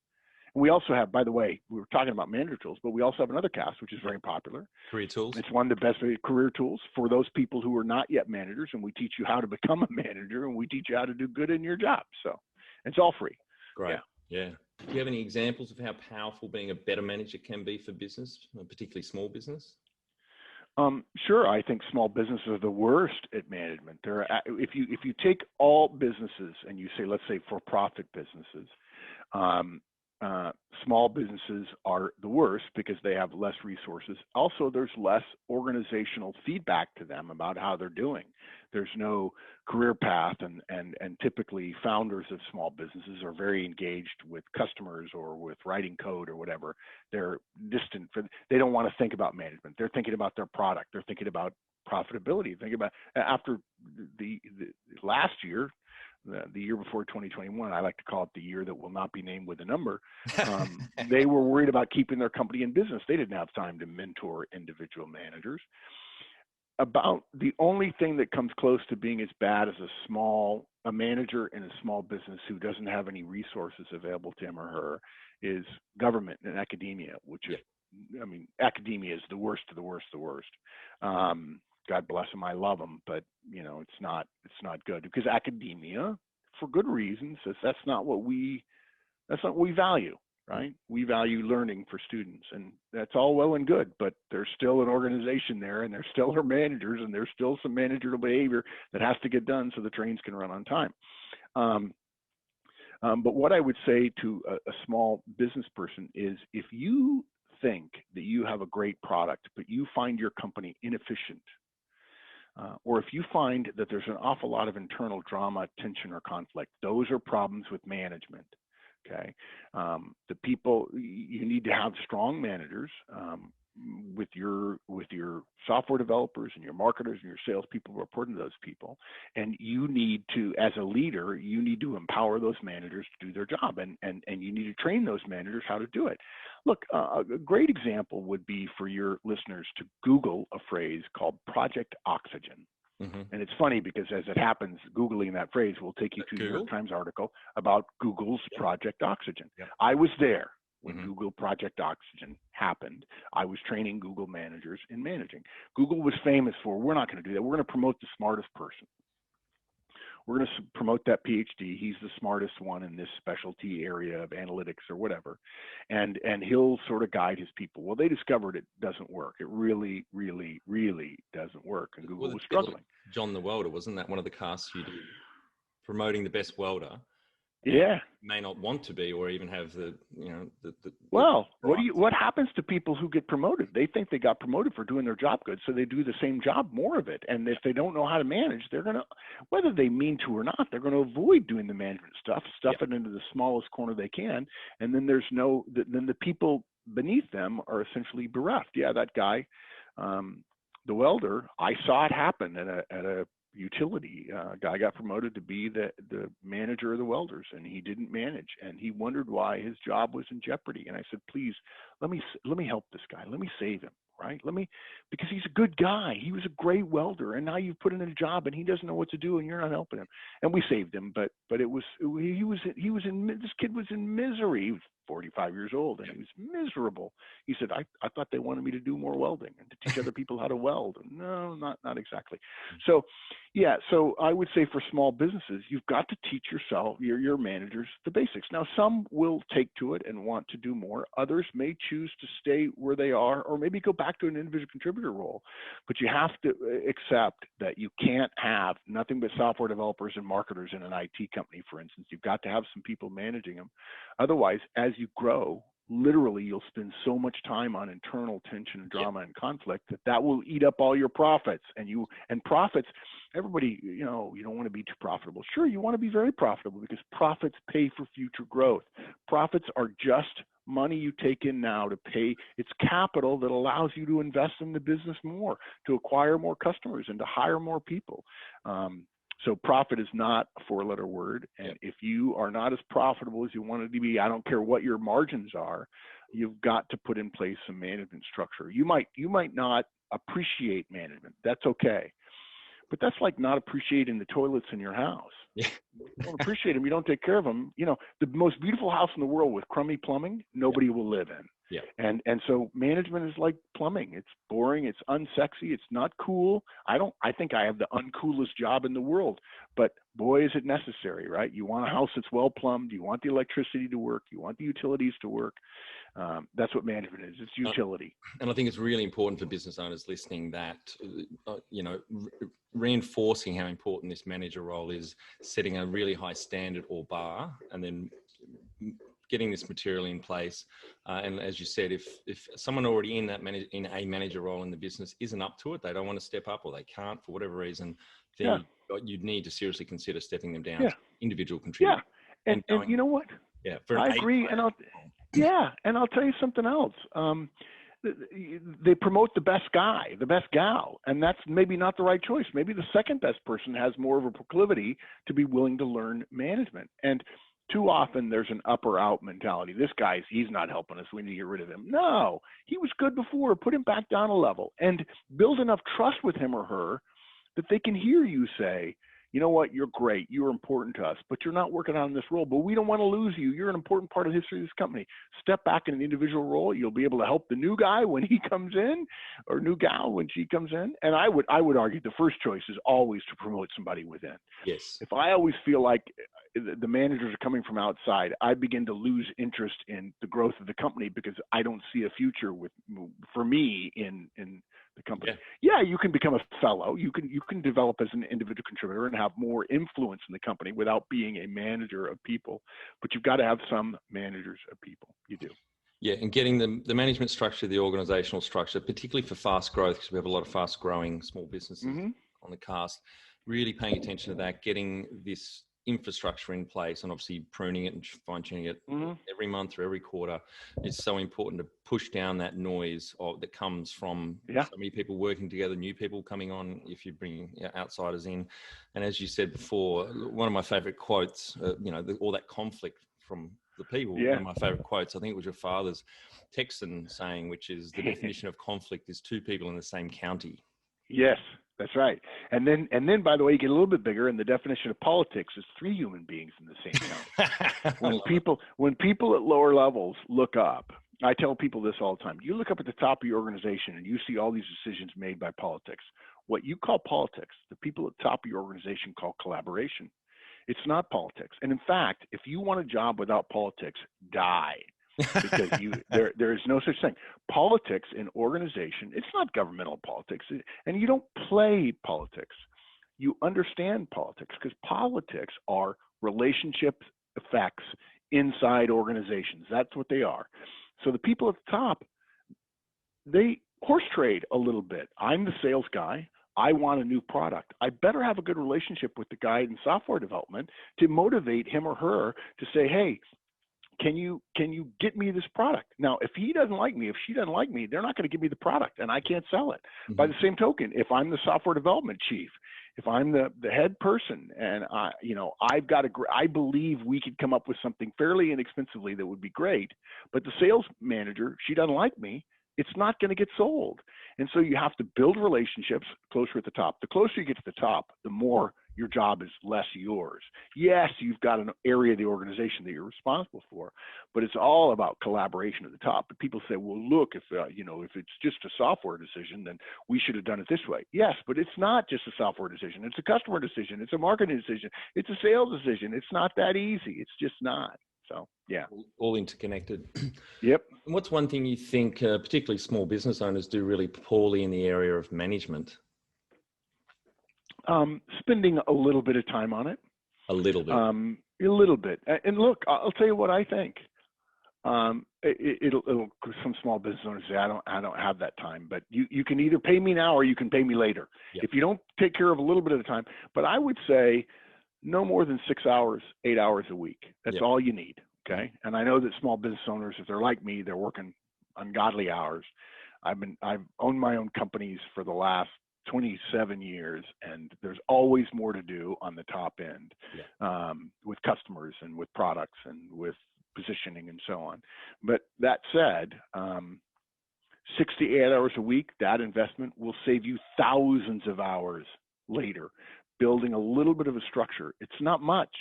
And we also have, by the way, we were talking about manager tools, but we also have another cast, which is very popular. Career tools. It's one of the best career tools for those people who are not yet managers, and we teach you how to become a manager, and we teach you how to do good in your job. So it's all free. Great. Yeah. Do you have any examples of how powerful being a better manager can be for business, particularly small business? Sure. I think small businesses are the worst at management. If you take all businesses and you say, let's say for-profit businesses, small businesses are the worst because they have less resources. Also, there's less organizational feedback to them about how they're doing. There's no career path, and typically founders of small businesses are very engaged with customers or with writing code or whatever. They're distant. They don't want to think about management. They're thinking about their product. They're thinking about profitability. Think about after the last year. The year before 2021, I like to call it the year that will not be named with a number. They were worried about keeping their company in business. They didn't have time to mentor individual managers. About the only thing that comes close to being as bad as a manager in a small business who doesn't have any resources available to him or her is government and academia, which is, I mean, academia is the worst of the worst of the worst. God bless them, I love them, but it's not good, because academia, for good reasons, says that's not what we value, right? We value learning for students, and that's all well and good, but there's still an organization there, and there's still our managers, and there's still some managerial behavior that has to get done so the trains can run on time. But what I would say to a small business person is, if you think that you have a great product, but you find your company inefficient, or if you find that there's an awful lot of internal drama, tension, or conflict, those are problems with management. Okay, the people, you need to have strong managers with your software developers and your marketers and your salespeople reporting to those people, and you need to, as a leader, you need to empower those managers to do their job, and you need to train those managers how to do it. Look, a great example would be for your listeners to Google a phrase called Project Oxygen. Mm-hmm. And it's funny because, as it happens, Googling that phrase will take you to the New York Times article about Google's Project Oxygen. Yep. I was there when Google Project Oxygen happened. I was training Google managers in managing. Google was famous for, we're not going to do that. We're going to promote the smartest person. We're going to promote that PhD. He's the smartest one in this specialty area of analytics or whatever. And he'll sort of guide his people. Well, they discovered it doesn't work. It really, really, really doesn't work. And Google was struggling. John the Welder, wasn't that one of the casts you did? Promoting the best welder. Yeah. May not want to be, or even have the well, what happens to people who get promoted? They think they got promoted for doing their job good, so they do the same job, more of it. And if they don't know how to manage, they're going to, whether they mean to or not, they're going to avoid doing the management stuff, stuff it into the smallest corner they can. And then then the people beneath them are essentially bereft. Yeah, that guy, the welder, I saw it happen at a utility. Guy got promoted to be the manager of the welders, and he didn't manage, and he wondered why his job was in jeopardy. And I said, please, let me help this guy. Let me save him, right? Because he's a good guy. He was a great welder, and now you've put him in a job, and he doesn't know what to do, and you're not helping him. And we saved him, but this kid was in misery. He was 45 years old, and he was miserable. He said, I thought they wanted me to do more welding and to teach other people how to weld. No, not exactly. So, yeah, so I would say for small businesses, you've got to teach yourself, your managers, the basics. Now, some will take to it and want to do more. Others may choose to stay where they are or maybe go back to an individual contributor role. But you have to accept that you can't have nothing but software developers and marketers in an IT company, for instance. You've got to have some people managing them. Otherwise, as you grow, literally you'll spend so much time on internal tension and drama and conflict that will eat up all your profits. And profits, everybody, you don't want to be too profitable. Sure, you want to be very profitable because profits pay for future growth. Profits are just money you take in now to pay. It's capital that allows you to invest in the business more, to acquire more customers and to hire more people. So profit is not a four-letter word. And if you are not as profitable as you wanted to be, I don't care what your margins are, you've got to put in place some management structure. You might not appreciate management. That's okay. But that's like not appreciating the toilets in your house. Yeah. You don't appreciate them, you don't take care of them. The most beautiful house in the world with crummy plumbing, nobody will live in. Yeah. And so management is like plumbing. It's boring, it's unsexy, it's not cool. I think I have the uncoolest job in the world, but boy, is it necessary, right? You want a house that's well plumbed, you want the electricity to work, you want the utilities to work. That's what management is. It's utility. And I think it's really important for business owners listening that, reinforcing how important this manager role is, setting a really high standard or bar, and then getting this material in place. And as you said, if someone already in a manager role in the business isn't up to it, they don't want to step up or they can't for whatever reason, then you'd need to seriously consider stepping them down to individual contributor. Yeah. And you know what? Yeah. I agree. And I'll tell you something else. They promote the best guy, the best gal, and that's maybe not the right choice. Maybe the second best person has more of a proclivity to be willing to learn management. And too often there's an up or out mentality. This guy's, he's not helping us. We need to get rid of him. No, he was good before. Put him back down a level and build enough trust with him or her that they can hear you say, you know what, you're great. You're important to us, but you're not working on this role, but we don't want to lose you. You're an important part of the history of this company. Step back in an individual role. You'll be able to help the new guy when he comes in, or new gal when she comes in. And I would argue the first choice is always to promote somebody within. Yes. If I always feel like the managers are coming from outside, I begin to lose interest in the growth of the company because I don't see a future for me in the company. Yeah, you can become a fellow. You can develop as an individual contributor and have more influence in the company without being a manager of people. But you've got to have some managers of people. You do. Yeah, and getting the management structure, the organizational structure, particularly for fast growth, because we have a lot of fast growing small businesses on the cast, really paying attention to that, getting this infrastructure in place and obviously pruning it and fine-tuning it every month or every quarter. It's so important to push down that noise that comes from so many people working together, new people coming on if you bring outsiders in. And as you said before, one of my favorite quotes, all that conflict from the people, one of my favorite quotes, I think it was your father's Texan saying, which is the definition of conflict is two people in the same county. Yes. That's right. And then, by the way, you get a little bit bigger, and the definition of politics is three human beings in the same county. When people at lower levels look up, I tell people this all the time. You look up at the top of your organization and you see all these decisions made by politics. What you call politics, the people at the top of your organization call collaboration. It's not politics. And in fact, if you want a job without politics, die. Because there is no such thing. Politics in organization, it's not governmental politics, and you don't play politics. You understand politics because politics are relationship effects inside organizations. That's what they are. So the people at the top, they horse trade a little bit. I'm the sales guy. I want a new product. I better have a good relationship with the guy in software development to motivate him or her to say, hey, can you get me this product? Now, if he doesn't like me, if she doesn't like me, they're not going to give me the product and I can't sell it. By the same token, if I'm the software development chief, if I'm the head person and I believe we could come up with something fairly inexpensively that would be great, but the sales manager, she doesn't like me, it's not going to get sold. And so you have to build relationships closer at the top. The closer you get to the top, the more your job is less yours. Yes, you've got an area of the organization that you're responsible for, but it's all about collaboration at the top. But people say, well, look, if it's just a software decision, then we should have done it this way. Yes, but it's not just a software decision. It's a customer decision. It's a marketing decision. It's a sales decision. It's not that easy. It's just not. So, yeah. All interconnected. Yep. And what's one thing you think, particularly small business owners, do really poorly in the area of management? Spending a little bit of time on it. A little bit. A little bit. And look, I'll tell you what I think. It'll some small business owners say, I don't have that time, but you can either pay me now or you can pay me later. Yep. If you don't take care of a little bit of the time, but I would say no more than 6 hours, 8 hours a week. That's Yep. all you need. Okay. And I know that small business owners, if they're like me, they're working ungodly hours. I've owned my own companies for the last 27 years, and there's always more to do on the top end, with customers and with products and with positioning and so on. But that said, 6 to 8 hours a week, that investment will save you thousands of hours later, building a little bit of a structure. It's not much.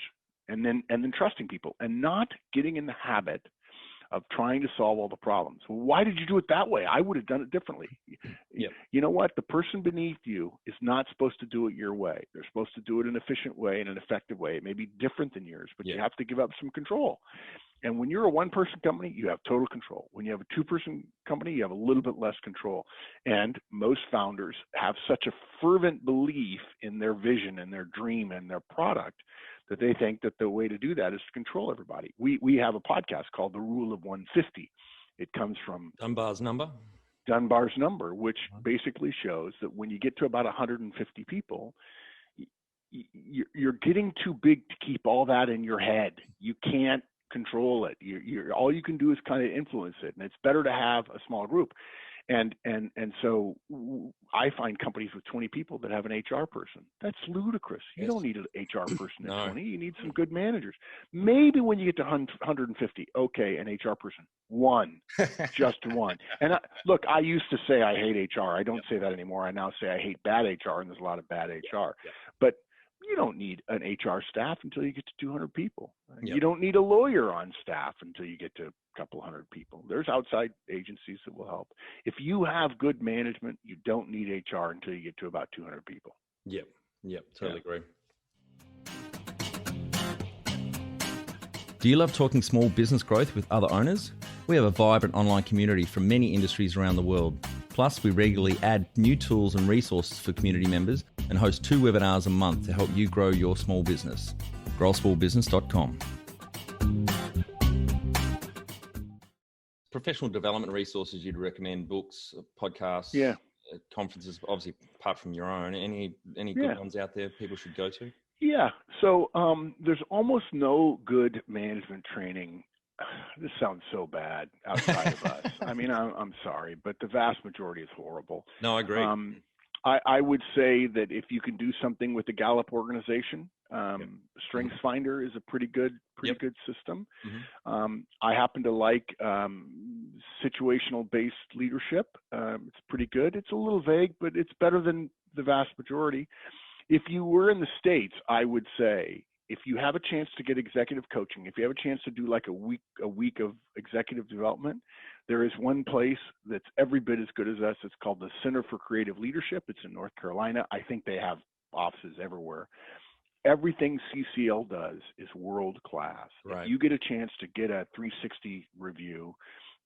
And then trusting people and not getting in the habit of trying to solve all the problems. Well, why did you do it that way? I would have done it differently. Yep. You know what? The person beneath you is not supposed to do it your way. They're supposed to do it in an efficient way, in an effective way. It may be different than yours, but you have to give up some control. And when you're a one-person company, you have total control. When you have a two-person company, you have a little bit less control. And most founders have such a fervent belief in their vision and their dream and their product that they think that the way to do that is to control everybody. We have a podcast called The Rule of 150. It comes from Dunbar's number, which basically shows that when you get to about 150 people, you're getting too big to keep all that in your head. You can't control it. All you can do is kind of influence it, and it's better to have a small group. And so I find companies with 20 people that have an HR person. That's ludicrous. You don't need an HR person at 20. You need some good managers. Maybe when you get to 150, okay, an HR person. One, just one. And look, I used to say I hate HR. I don't say that anymore. I now say I hate bad HR, and there's a lot of bad HR. But you don't need an HR staff until you get to 200 people. You don't need a lawyer on staff until you get to a couple hundred people. There's outside agencies that will help. If you have good management, you don't need HR until you get to about 200 people. Yep, totally agree. Do you love talking small business growth with other owners? We have a vibrant online community from many industries around the world. Plus, we regularly add new tools and resources for community members and host 2 webinars a month to help you grow your small business. growsmallbusiness.com. Professional development resources you'd recommend, books, podcasts, conferences, obviously apart from your own, any good ones out there people should go to? Yeah, so there's almost no good management training. This sounds so bad outside of us. I mean, I'm sorry, but the vast majority is horrible. No, I agree. I would say that if you can do something with the Gallup organization, Strengths Finder is a pretty good system. I happen to like situational based leadership. It's pretty good. It's a little vague, but it's better than the vast majority. If you were in the States, I would say if you have a chance to get executive coaching, if you have a chance to do like a week of executive development, there is one place that's every bit as good as us. It's called the Center for Creative Leadership. It's in North Carolina. I think they have offices everywhere. Everything CCL does is world class. Right. If you get a chance to get a 360 review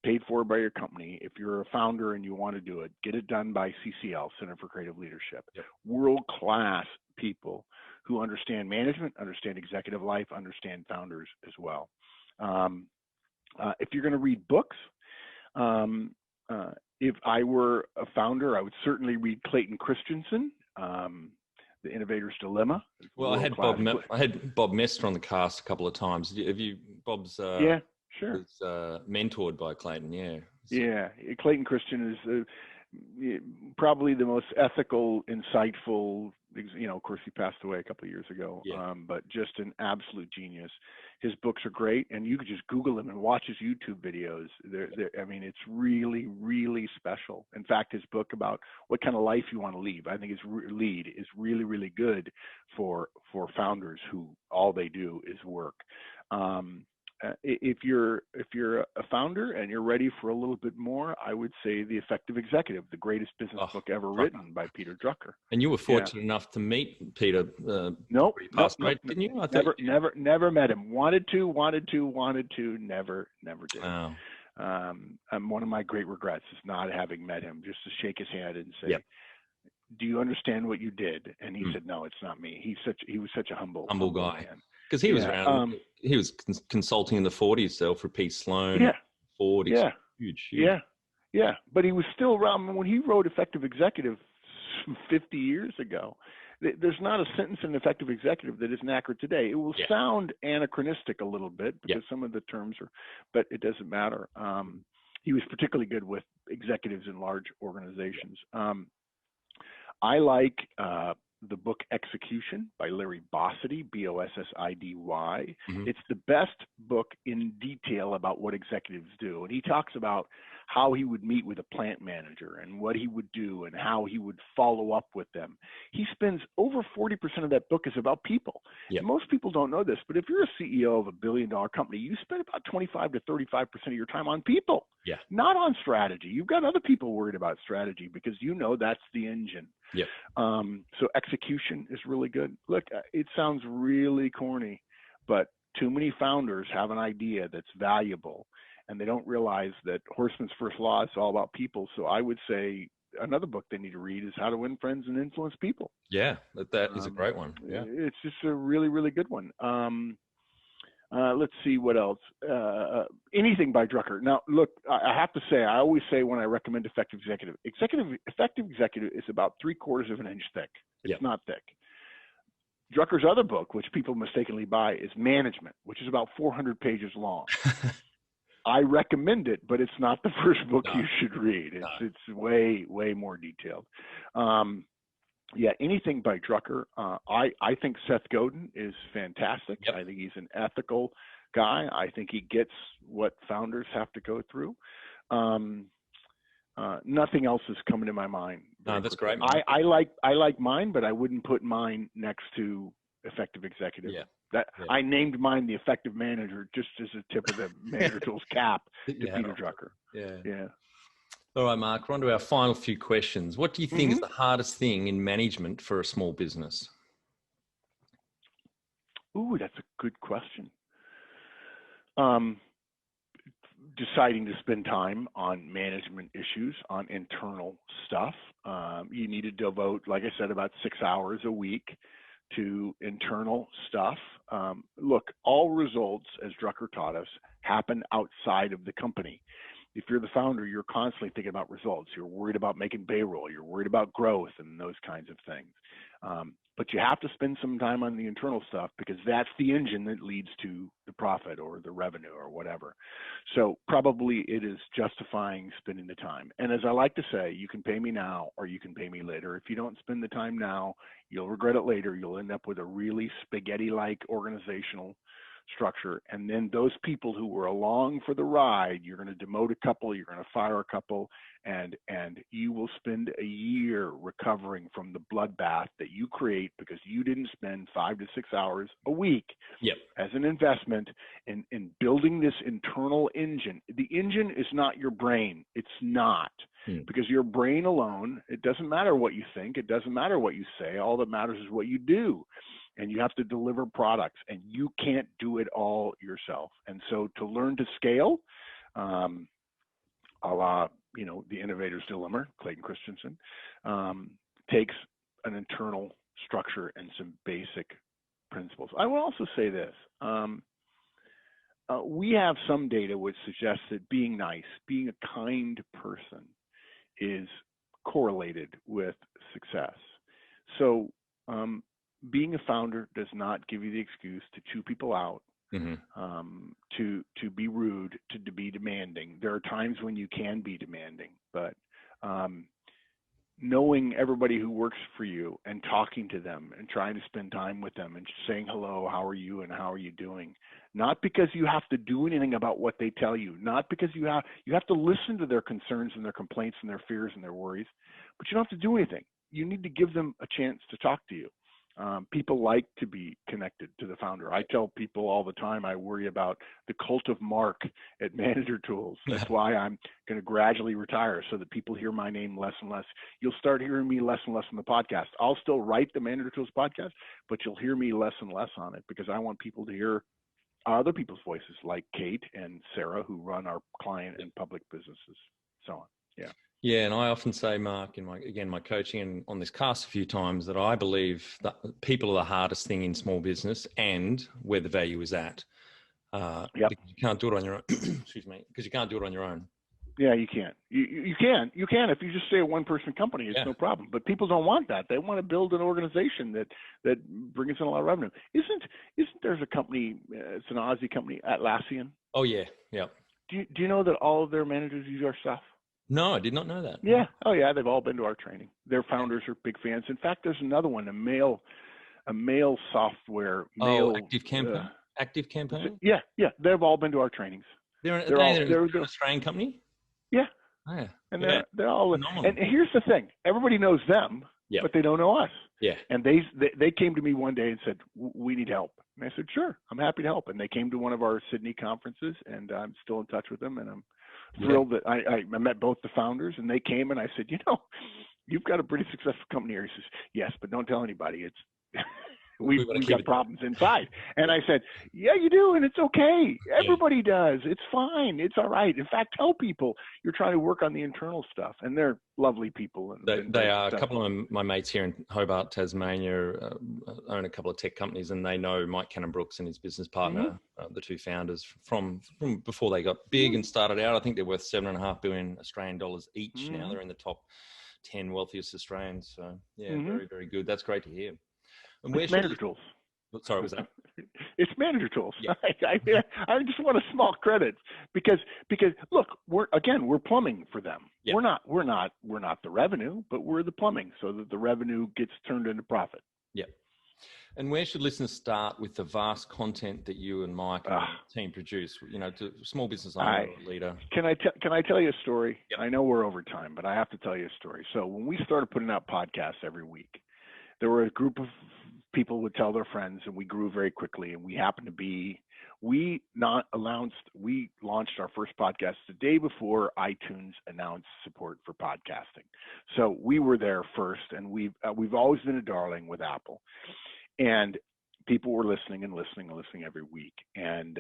paid for by your company, if you're a founder and you want to do it, get it done by CCL, Center for Creative Leadership. World class people who understand management, understand executive life, understand founders as well. If you're going to read books, if I were a founder, I would certainly read Clayton Christensen, The Innovator's Dilemma. Well, I had Bob Messer on the cast a couple of times. Bob's was mentored by Clayton, Clayton Christensen is probably the most ethical, insightful, You know, of course, he passed away a couple of years ago, Yeah. but just an absolute genius. His books are great, and you could just Google him and watch his YouTube videos. I mean, it's really, really special. In fact, his book about what kind of life you want to lead, I think is really, really good for founders who all they do is work. If you're a founder and you're ready for a little bit more, I would say The Effective Executive, the greatest business book ever written by Peter Drucker. And you were fortunate enough to meet Peter nope, before he passed away, didn't you? Never met him. Wanted to, never did. Wow. One of my great regrets is not having met him, just to shake his hand and say, Yep. do you understand what you did? And he said, no, it's not me. He was such a humble guy. man. Because he was around, he was consulting in the 40s, so for P. Sloan. Yeah. 40s. Yeah. Huge. Yeah. But he was still around when he wrote Effective Executive 50 years ago. There's not a sentence in Effective Executive that isn't accurate today. It will sound anachronistic a little bit because some of the terms are, but it doesn't matter. He was particularly good with executives in large organizations. I like the book Execution by Larry Bossidy, Bossidy. Mm-hmm. It's the best book in detail about what executives do. And he talks about how he would meet with a plant manager and what he would do and how he would follow up with them. He spends over 40% of that book is about people. Yep. Most people don't know this, but if you're a CEO of a billion-dollar company, you spend about 25 to 35% of your time on people, not on strategy. You've got other people worried about strategy because you know that's the engine. Yep. So Execution is really good. Look, it sounds really corny, but too many founders have an idea that's valuable, and they don't realize that Horstman's first law is all about people. So I would say another book they need to read is How to Win Friends and Influence People. Yeah, that is a great one. Yeah, it's just a really, really good one. Let's see what else. Anything by Drucker. Now, look, I have to say, I always say when I recommend Effective Executive, Effective Executive is about 3/4 of an inch thick. It's not thick. Drucker's other book, which people mistakenly buy, is Management, which is about 400 pages long. I recommend it, but it's not the first book you should read. It's way, way more detailed. Anything by Drucker. I think Seth Godin is fantastic. I think he's an ethical guy. I think he gets what founders have to go through. Nothing else is coming to my mind. No, that's great. I like mine, but I wouldn't put mine next to Effective Executive. I named mine The Effective Manager just as a tip of the manager's cap to Peter Drucker. Yeah. All right, Mark, we're on to our final few questions. What do you think is the hardest thing in management for a small business? Ooh, that's a good question. Deciding to spend time on management issues, on internal stuff. You need to devote, like I said, about 6 hours a week to internal stuff. Look, all results, as Drucker taught us, happen outside of the company. If you're the founder, you're constantly thinking about results. You're worried about making payroll. You're worried about growth and those kinds of things. But you have to spend some time on the internal stuff because that's the engine that leads to the profit or the revenue or whatever. So probably it is justifying spending the time. And as I like to say, you can pay me now or you can pay me later. If you don't spend the time now, you'll regret it later. You'll end up with a really spaghetti-like organizational structure. And then those people who were along for the ride, you're going to demote a couple, you're going to fire a couple, and you will spend a year recovering from the bloodbath that you create because you didn't spend 5 to 6 hours a week as an investment in building this internal engine. The engine is not your brain. It's not. Because your brain alone, it doesn't matter what you think, it doesn't matter what you say, all that matters is what you do. And you have to deliver products, and you can't do it all yourself. And so to learn to scale, a la, The Innovator's Dilemma, Clayton Christensen, takes an internal structure and some basic principles. I will also say this. We have some data which suggests that being nice, being a kind person is correlated with success. So being a founder does not give you the excuse to chew people out, to be rude, to be demanding. There are times when you can be demanding, but knowing everybody who works for you and talking to them and trying to spend time with them and just saying hello, how are you and how are you doing? Not because you have to do anything about what they tell you, not because you have to listen to their concerns and their complaints and their fears and their worries, but you don't have to do anything. You need to give them a chance to talk to you. People like to be connected to the founder. I tell people all the time, I worry about the cult of Mark at Manager Tools. That's why I'm going to gradually retire, so that people hear my name less and less. You'll start hearing me less and less on the podcast. I'll still write the Manager Tools podcast, but you'll hear me less and less on it, because I want people to hear other people's voices, like Kate and Sarah, who run our client and public businesses, so on. Yeah. Yeah, and I often say, Mark, in my coaching and on this cast a few times, that I believe that people are the hardest thing in small business, and where the value is at. Because you can't do it on your own. Excuse me, because you can't do it on your own. Yeah, you can't. You can if you just stay a one-person company. It's no problem. But people don't want that. They want to build an organization that brings in a lot of revenue. Isn't there's a company? It's an Aussie company, Atlassian. Oh yeah, yeah. Do you know that all of their managers use our stuff? No, I did not know that. Yeah. Oh yeah, they've all been to our training. Their founders are big fans. In fact, there's another one, a mail software. Active Campaign. Active Campaign. Yeah. They've all been to our trainings. They're an Australian company. Yeah. Oh, yeah. And they're all. Phenomenal. And here's the thing: everybody knows them, but they don't know us. Yeah. And they came to me one day and said, "We need help." And I said, "Sure, I'm happy to help." And they came to one of our Sydney conferences, and I'm still in touch with them, and I'm thrilled that I met both the founders, and they came, and I said, "You've got a pretty successful company here." He says, "Yes, but don't tell anybody. It's we've got problems inside." And I said, "Yeah, you do, and it's okay. Everybody does. It's fine. It's all right. In fact, tell people you're trying to work on the internal stuff." And they're lovely people. And they are. A couple of my mates here in Hobart, Tasmania, own a couple of tech companies, and they know Mike Cannon-Brooks and his business partner, the two founders, from before they got big and started out. I think they're worth $7.5 billion Australian dollars each. Now they're in the top 10 wealthiest Australians. So very, very good. That's great to hear. And it's Manager Tools. Sorry, was that? It's Manager Tools. Yeah. I just want a small credit because look, we're plumbing for them. Yeah. We're not the revenue, but we're the plumbing, so that the revenue gets turned into profit. Yeah. And where should listeners start with the vast content that you and Mike and the team produce? To small business owner or leader. Can I tell you a story? Yep. I know we're over time, but I have to tell you a story. So when we started putting out podcasts every week, there were a group of people would tell their friends, and we grew very quickly. And we launched our first podcast the day before iTunes announced support for podcasting. So we were there first, and we've always been a darling with Apple. And people were listening every week, and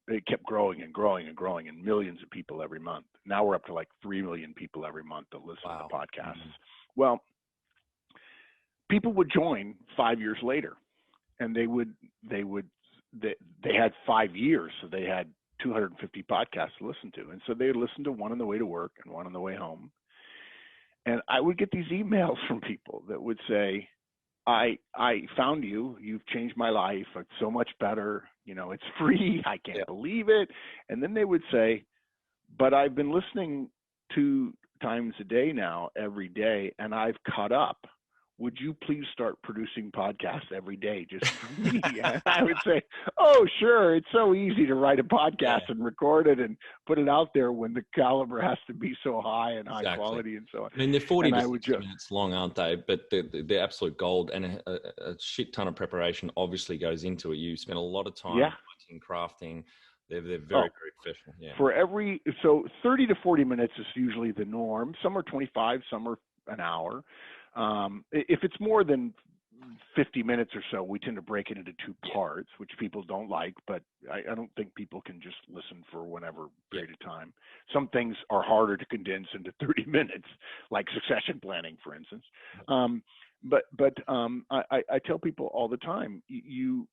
it kept growing and growing and growing, and millions of people every month. Now we're up to like 3 million people every month that listen to podcasts. Mm-hmm. Well, people would join 5 years later, and they had 5 years, so they had 250 podcasts to listen to, and so they would listen to one on the way to work and one on the way home. And I would get these emails from people that would say, I found you. You've changed my life. It's so much better. It's free. I can't believe it. And then they would say, but I've been listening 2 times a day now, every day, and I've caught up. Would you please start producing podcasts every day just for me? And I would say, oh, sure. It's so easy to write a podcast and record it and put it out there when the caliber has to be so high and high quality and so on. I mean, they're 40 to 60 minutes long, aren't they? But they're absolute gold, and a shit ton of preparation obviously goes into it. You spend a lot of time writing, crafting. They're very, very professional. Yeah. So 30 to 40 minutes is usually the norm. Some are 25, some are an hour. If it's more than 50 minutes or so, we tend to break it into 2 parts, which people don't like, but I don't think people can just listen for whatever period of time. Some things are harder to condense into 30 minutes, like succession planning, for instance. But I tell people all the time, if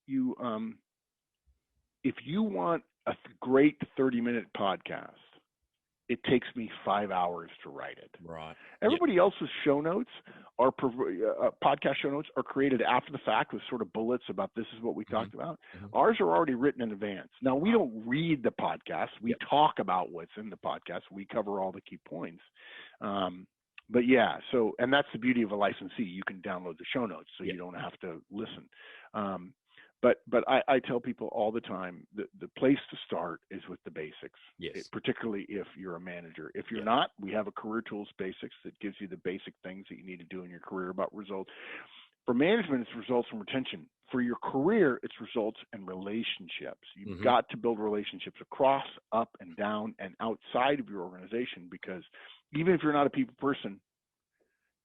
you want a great 30-minute podcast, it takes me 5 hours to write it. Right. Everybody else's show notes podcast show notes are created after the fact with sort of bullets about this is what we talked about. Mm-hmm. Ours are already written in advance. Now, we don't read the podcast. We talk about what's in the podcast. We cover all the key points. But yeah, so, and that's the beauty of a licensee. You can download the show notes, so Yep. you don't have to listen. But I tell people all the time that the place to start is with the basics. Yes. Particularly if you're a manager. If you're Yep. not, we have a career tools basics that gives you the basic things that you need to do in your career about results. For management, it's results and retention. For your career, it's results and relationships. You've Mm-hmm. got to build relationships across, up and down and outside of your organization, because even if you're not a people person,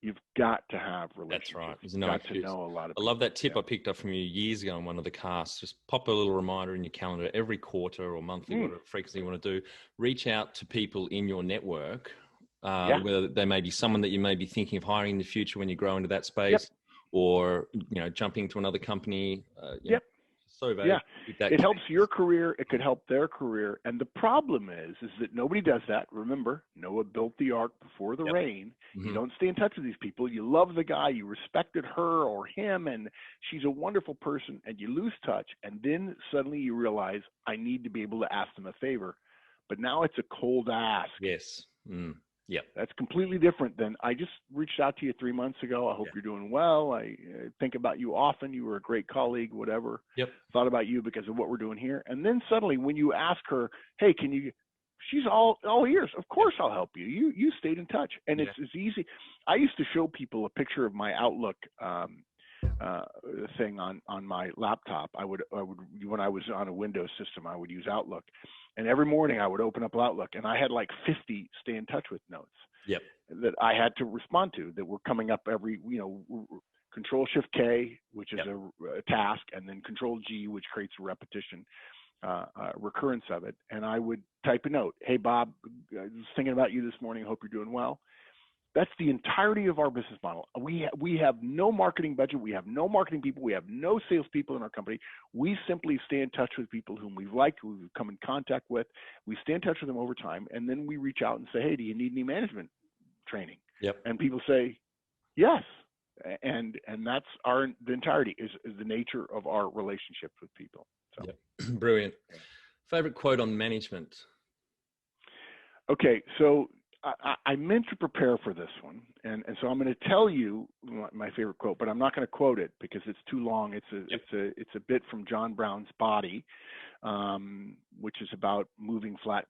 you've got to have relationships. That's right. There's You've no got excuse. to know a lot of I people. love that tip Yeah. I picked up from you years ago in one of the casts. Just pop a little reminder in your calendar every quarter or monthly, whatever frequency you want to do. Reach out to people in your network, Yeah. whether they may be someone that you may be thinking of hiring in the future when you grow into that space, Yep. or jumping to another company. Yep. So valuable. Yeah, With that it helps case. your career. It could help their career. And the problem is that nobody does that. Remember, Noah built the ark before the Yep. rain. Mm-hmm. You don't stay in touch with these people. You love the guy. You respected her or him, and she's a wonderful person, and you lose touch. And then suddenly you realize, I need to be able to ask them a favor. But now it's a cold ask. Yes. Yeah. That's completely different than, I just reached out to you 3 months ago. I hope you're doing well. I think about you often. You were a great colleague, whatever. Yep. Thought about you because of what we're doing here. And then suddenly when you ask her, hey, can you, she's all ears. Of course I'll help you. You stayed in touch. And it's easy. I used to show people a picture of my Outlook thing on my laptop. I would when I was on a Windows system, I would use Outlook, and every morning I would open up Outlook, and I had like 50 stay in touch with notes. Yep. That I had to respond to, that were coming up every, Control Shift K, which is a task, and then Control G, which creates a repetition, recurrence of it. And I would type a note, hey Bob, I was thinking about you this morning, hope you're doing well. That's the entirety of our business model. We have no marketing budget. We have no marketing people. We have no salespeople in our company. We simply stay in touch with people whom we've liked, who we've come in contact with. We stay in touch with them over time, and then we reach out and say, hey, do you need any management training? Yep. And people say, yes. And that's the entirety is the nature of our relationships with people. So. Yep. Brilliant. Favorite quote on management? Okay, so I meant to prepare for this one, and so I'm going to tell you my favorite quote, but I'm not going to quote it because it's too long. It's a bit from John Brown's Body, which is about moving flat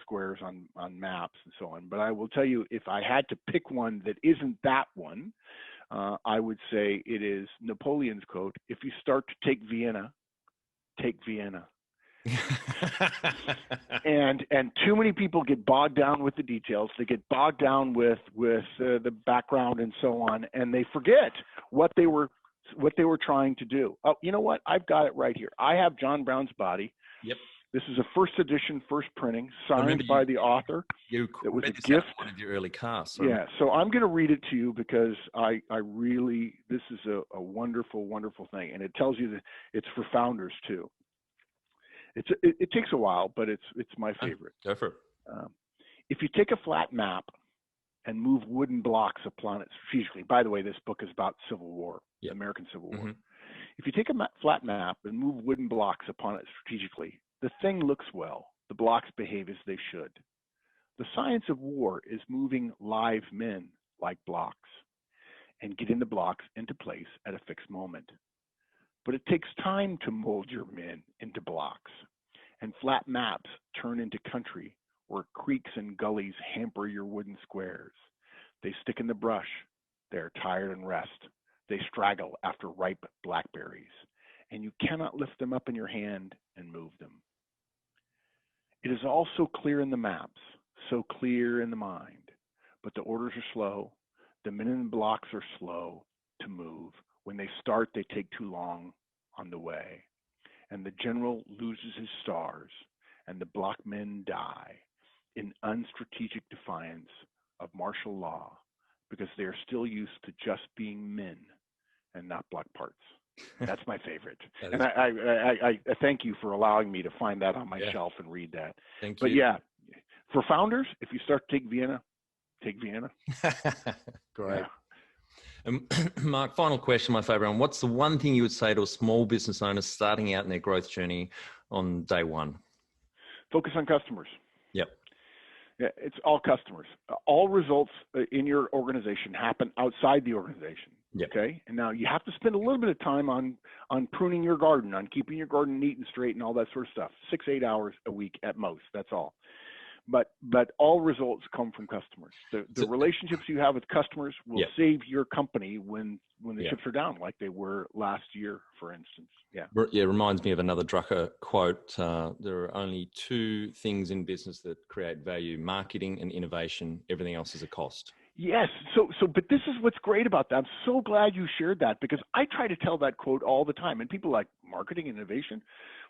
squares on maps and so on. But I will tell you, if I had to pick one that isn't that one, I would say it is Napoleon's quote: "If you start to take Vienna, take Vienna." and too many people get bogged down with the details. They get bogged down with the background and so on, and they forget what they were trying to do. Oh, you know what? I've got it right here. I have John Brown's Body. Yep. This is a first edition, first printing, signed by the author. It was a gift. One of your early casts. Yeah. So I'm going to read it to you because I really, this is a wonderful, wonderful thing, and it tells you that it's for founders too. It takes a while, but it's my favorite. Go for it. If you take a flat map and move wooden blocks upon it strategically, by the way, this book is about Civil War, the American Civil War. Mm-hmm. If you take a flat map and move wooden blocks upon it strategically, the thing looks well. The blocks behave as they should. The science of war is moving live men like blocks and getting the blocks into place at a fixed moment. But it takes time to mold your men into blocks, and flat maps turn into country where creeks and gullies hamper your wooden squares. They stick in the brush. They are tired and rest. They straggle after ripe blackberries, and you cannot lift them up in your hand and move them. It is all so clear in the maps, so clear in the mind, but the orders are slow. The men in the blocks are slow to move. When they start, they take too long on the way, and the general loses his stars, and the block men die in unstrategic defiance of martial law because they are still used to just being men and not block parts. That's my favorite. And I thank you for allowing me to find that on my shelf and read that. Thank you. But yeah, for founders, if you start to take Vienna. Great. Yeah. And Mark, final question, my favorite one. What's the one thing you would say to a small business owner starting out in their growth journey on day one? Focus on customers. Yep. Yeah, it's all customers. All results in your organization happen outside the organization. Yep. Okay. And now you have to spend a little bit of time on pruning your garden, on keeping your garden neat and straight and all that sort of stuff. 6-8 hours a week at most. That's all. But all results come from customers. The relationships you have with customers will save your company when the chips are down, like they were last year, for instance. Yeah. Yeah. It reminds me of another Drucker quote. There are only two things in business that create value: marketing and innovation. Everything else is a cost. Yes. But this is what's great about that. I'm so glad you shared that, because I try to tell that quote all the time, and people are like, marketing and innovation.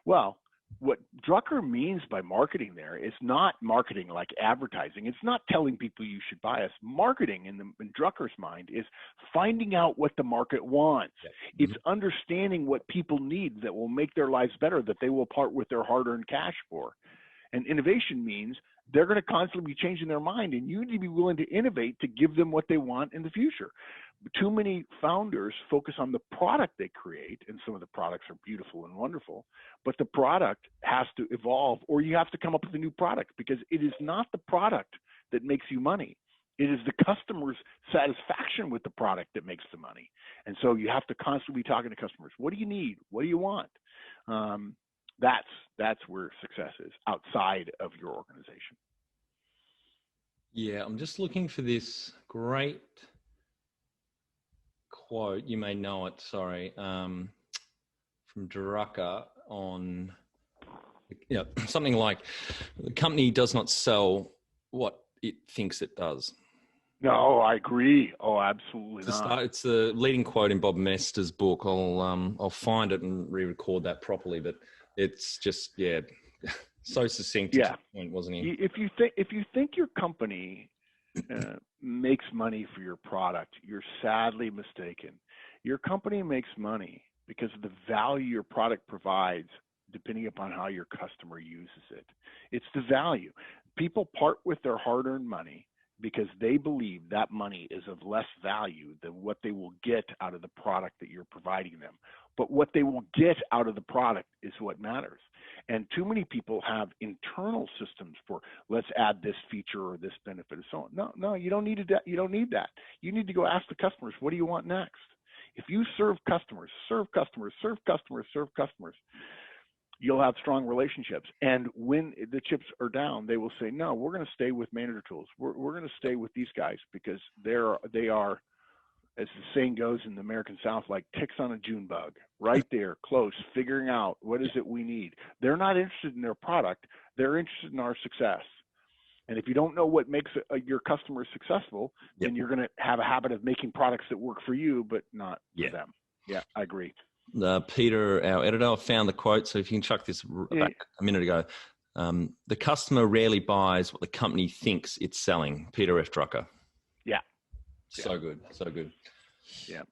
Well, what Drucker means by marketing there is not marketing like advertising. It's not telling people you should buy us. Marketing in Drucker's mind is finding out what the market wants. Yeah. It's understanding what people need that will make their lives better, that they will part with their hard-earned cash for. And innovation means they're going to constantly be changing their mind, and you need to be willing to innovate to give them what they want in the future. Too many founders focus on the product they create, and some of the products are beautiful and wonderful, but the product has to evolve, or you have to come up with a new product, because it is not the product that makes you money. It is the customer's satisfaction with the product that makes the money. And so you have to constantly be talking to customers. What do you need? What do you want? That's where success is, outside of your organization. Yeah, I'm just looking for this great quote. You may know it, sorry, from Drucker on, something like, the company does not sell what it thinks it does. No, I agree. Oh, absolutely not. It's the leading quote in Bob Mester's book. I'll find it and re-record that properly, but it's just, so succinct to the point, wasn't he? If you think your company makes money for your product, you're sadly mistaken. Your company makes money because of the value your product provides, depending upon how your customer uses it. It's the value. People part with their hard-earned money because they believe that money is of less value than what they will get out of the product that you're providing them. But what they will get out of the product is what matters. And too many people have internal systems for, let's add this feature or this benefit and so on. No, you don't need that. You don't need that. You need to go ask the customers, what do you want next? If you serve customers, you'll have strong relationships. And when the chips are down, they will say, no, we're going to stay with Manager Tools. We're going to stay with these guys because they are, as the saying goes in the American South, like ticks on a June bug, right there, close, figuring out what is it we need. They're not interested in their product. They're interested in our success. And if you don't know what makes your customers successful, then you're going to have a habit of making products that work for you, but not for them. Yeah, I agree. Peter, our editor, found the quote. So if you can chuck this back a minute ago, the customer rarely buys what the company thinks it's selling. Peter F. Drucker. Yeah. So good. So good. Yeah.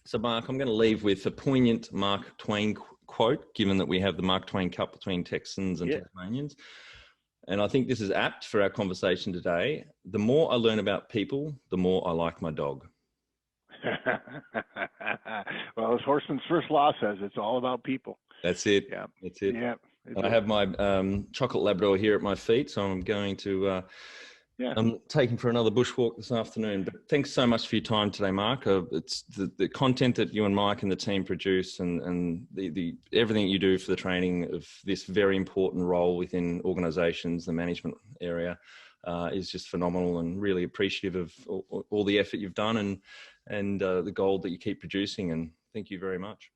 So Mark, I'm going to leave with a poignant Mark Twain quote, given that we have the Mark Twain Cup between Texans and Tasmanians. And I think this is apt for our conversation today. The more I learn about people, the more I like my dog. Well, as Horstman's first law says, it's all about people. That's it. Yeah. That's it. Yeah. I have my chocolate Labrador here at my feet, so I'm going to... I'm taking for another bushwalk this afternoon. But thanks so much for your time today, Mark. It's the content that you and Mike and the team produce, and the everything you do for the training of this very important role within organisations, the management area, is just phenomenal, and really appreciative of all the effort you've done and the gold that you keep producing. And thank you very much.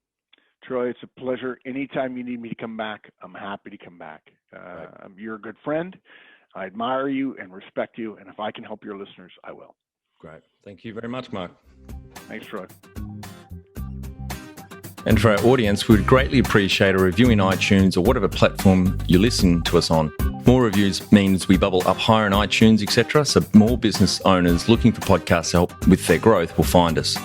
Troy, it's a pleasure. Anytime you need me to come back, I'm happy to come back. You're a good friend. I admire you and respect you, and if I can help your listeners, I will. Great. Thank you very much, Mark. Thanks, Troy. And for our audience, we would greatly appreciate a review in iTunes or whatever platform you listen to us on. More reviews means we bubble up higher in iTunes, etc., so more business owners looking for podcast help with their growth will find us.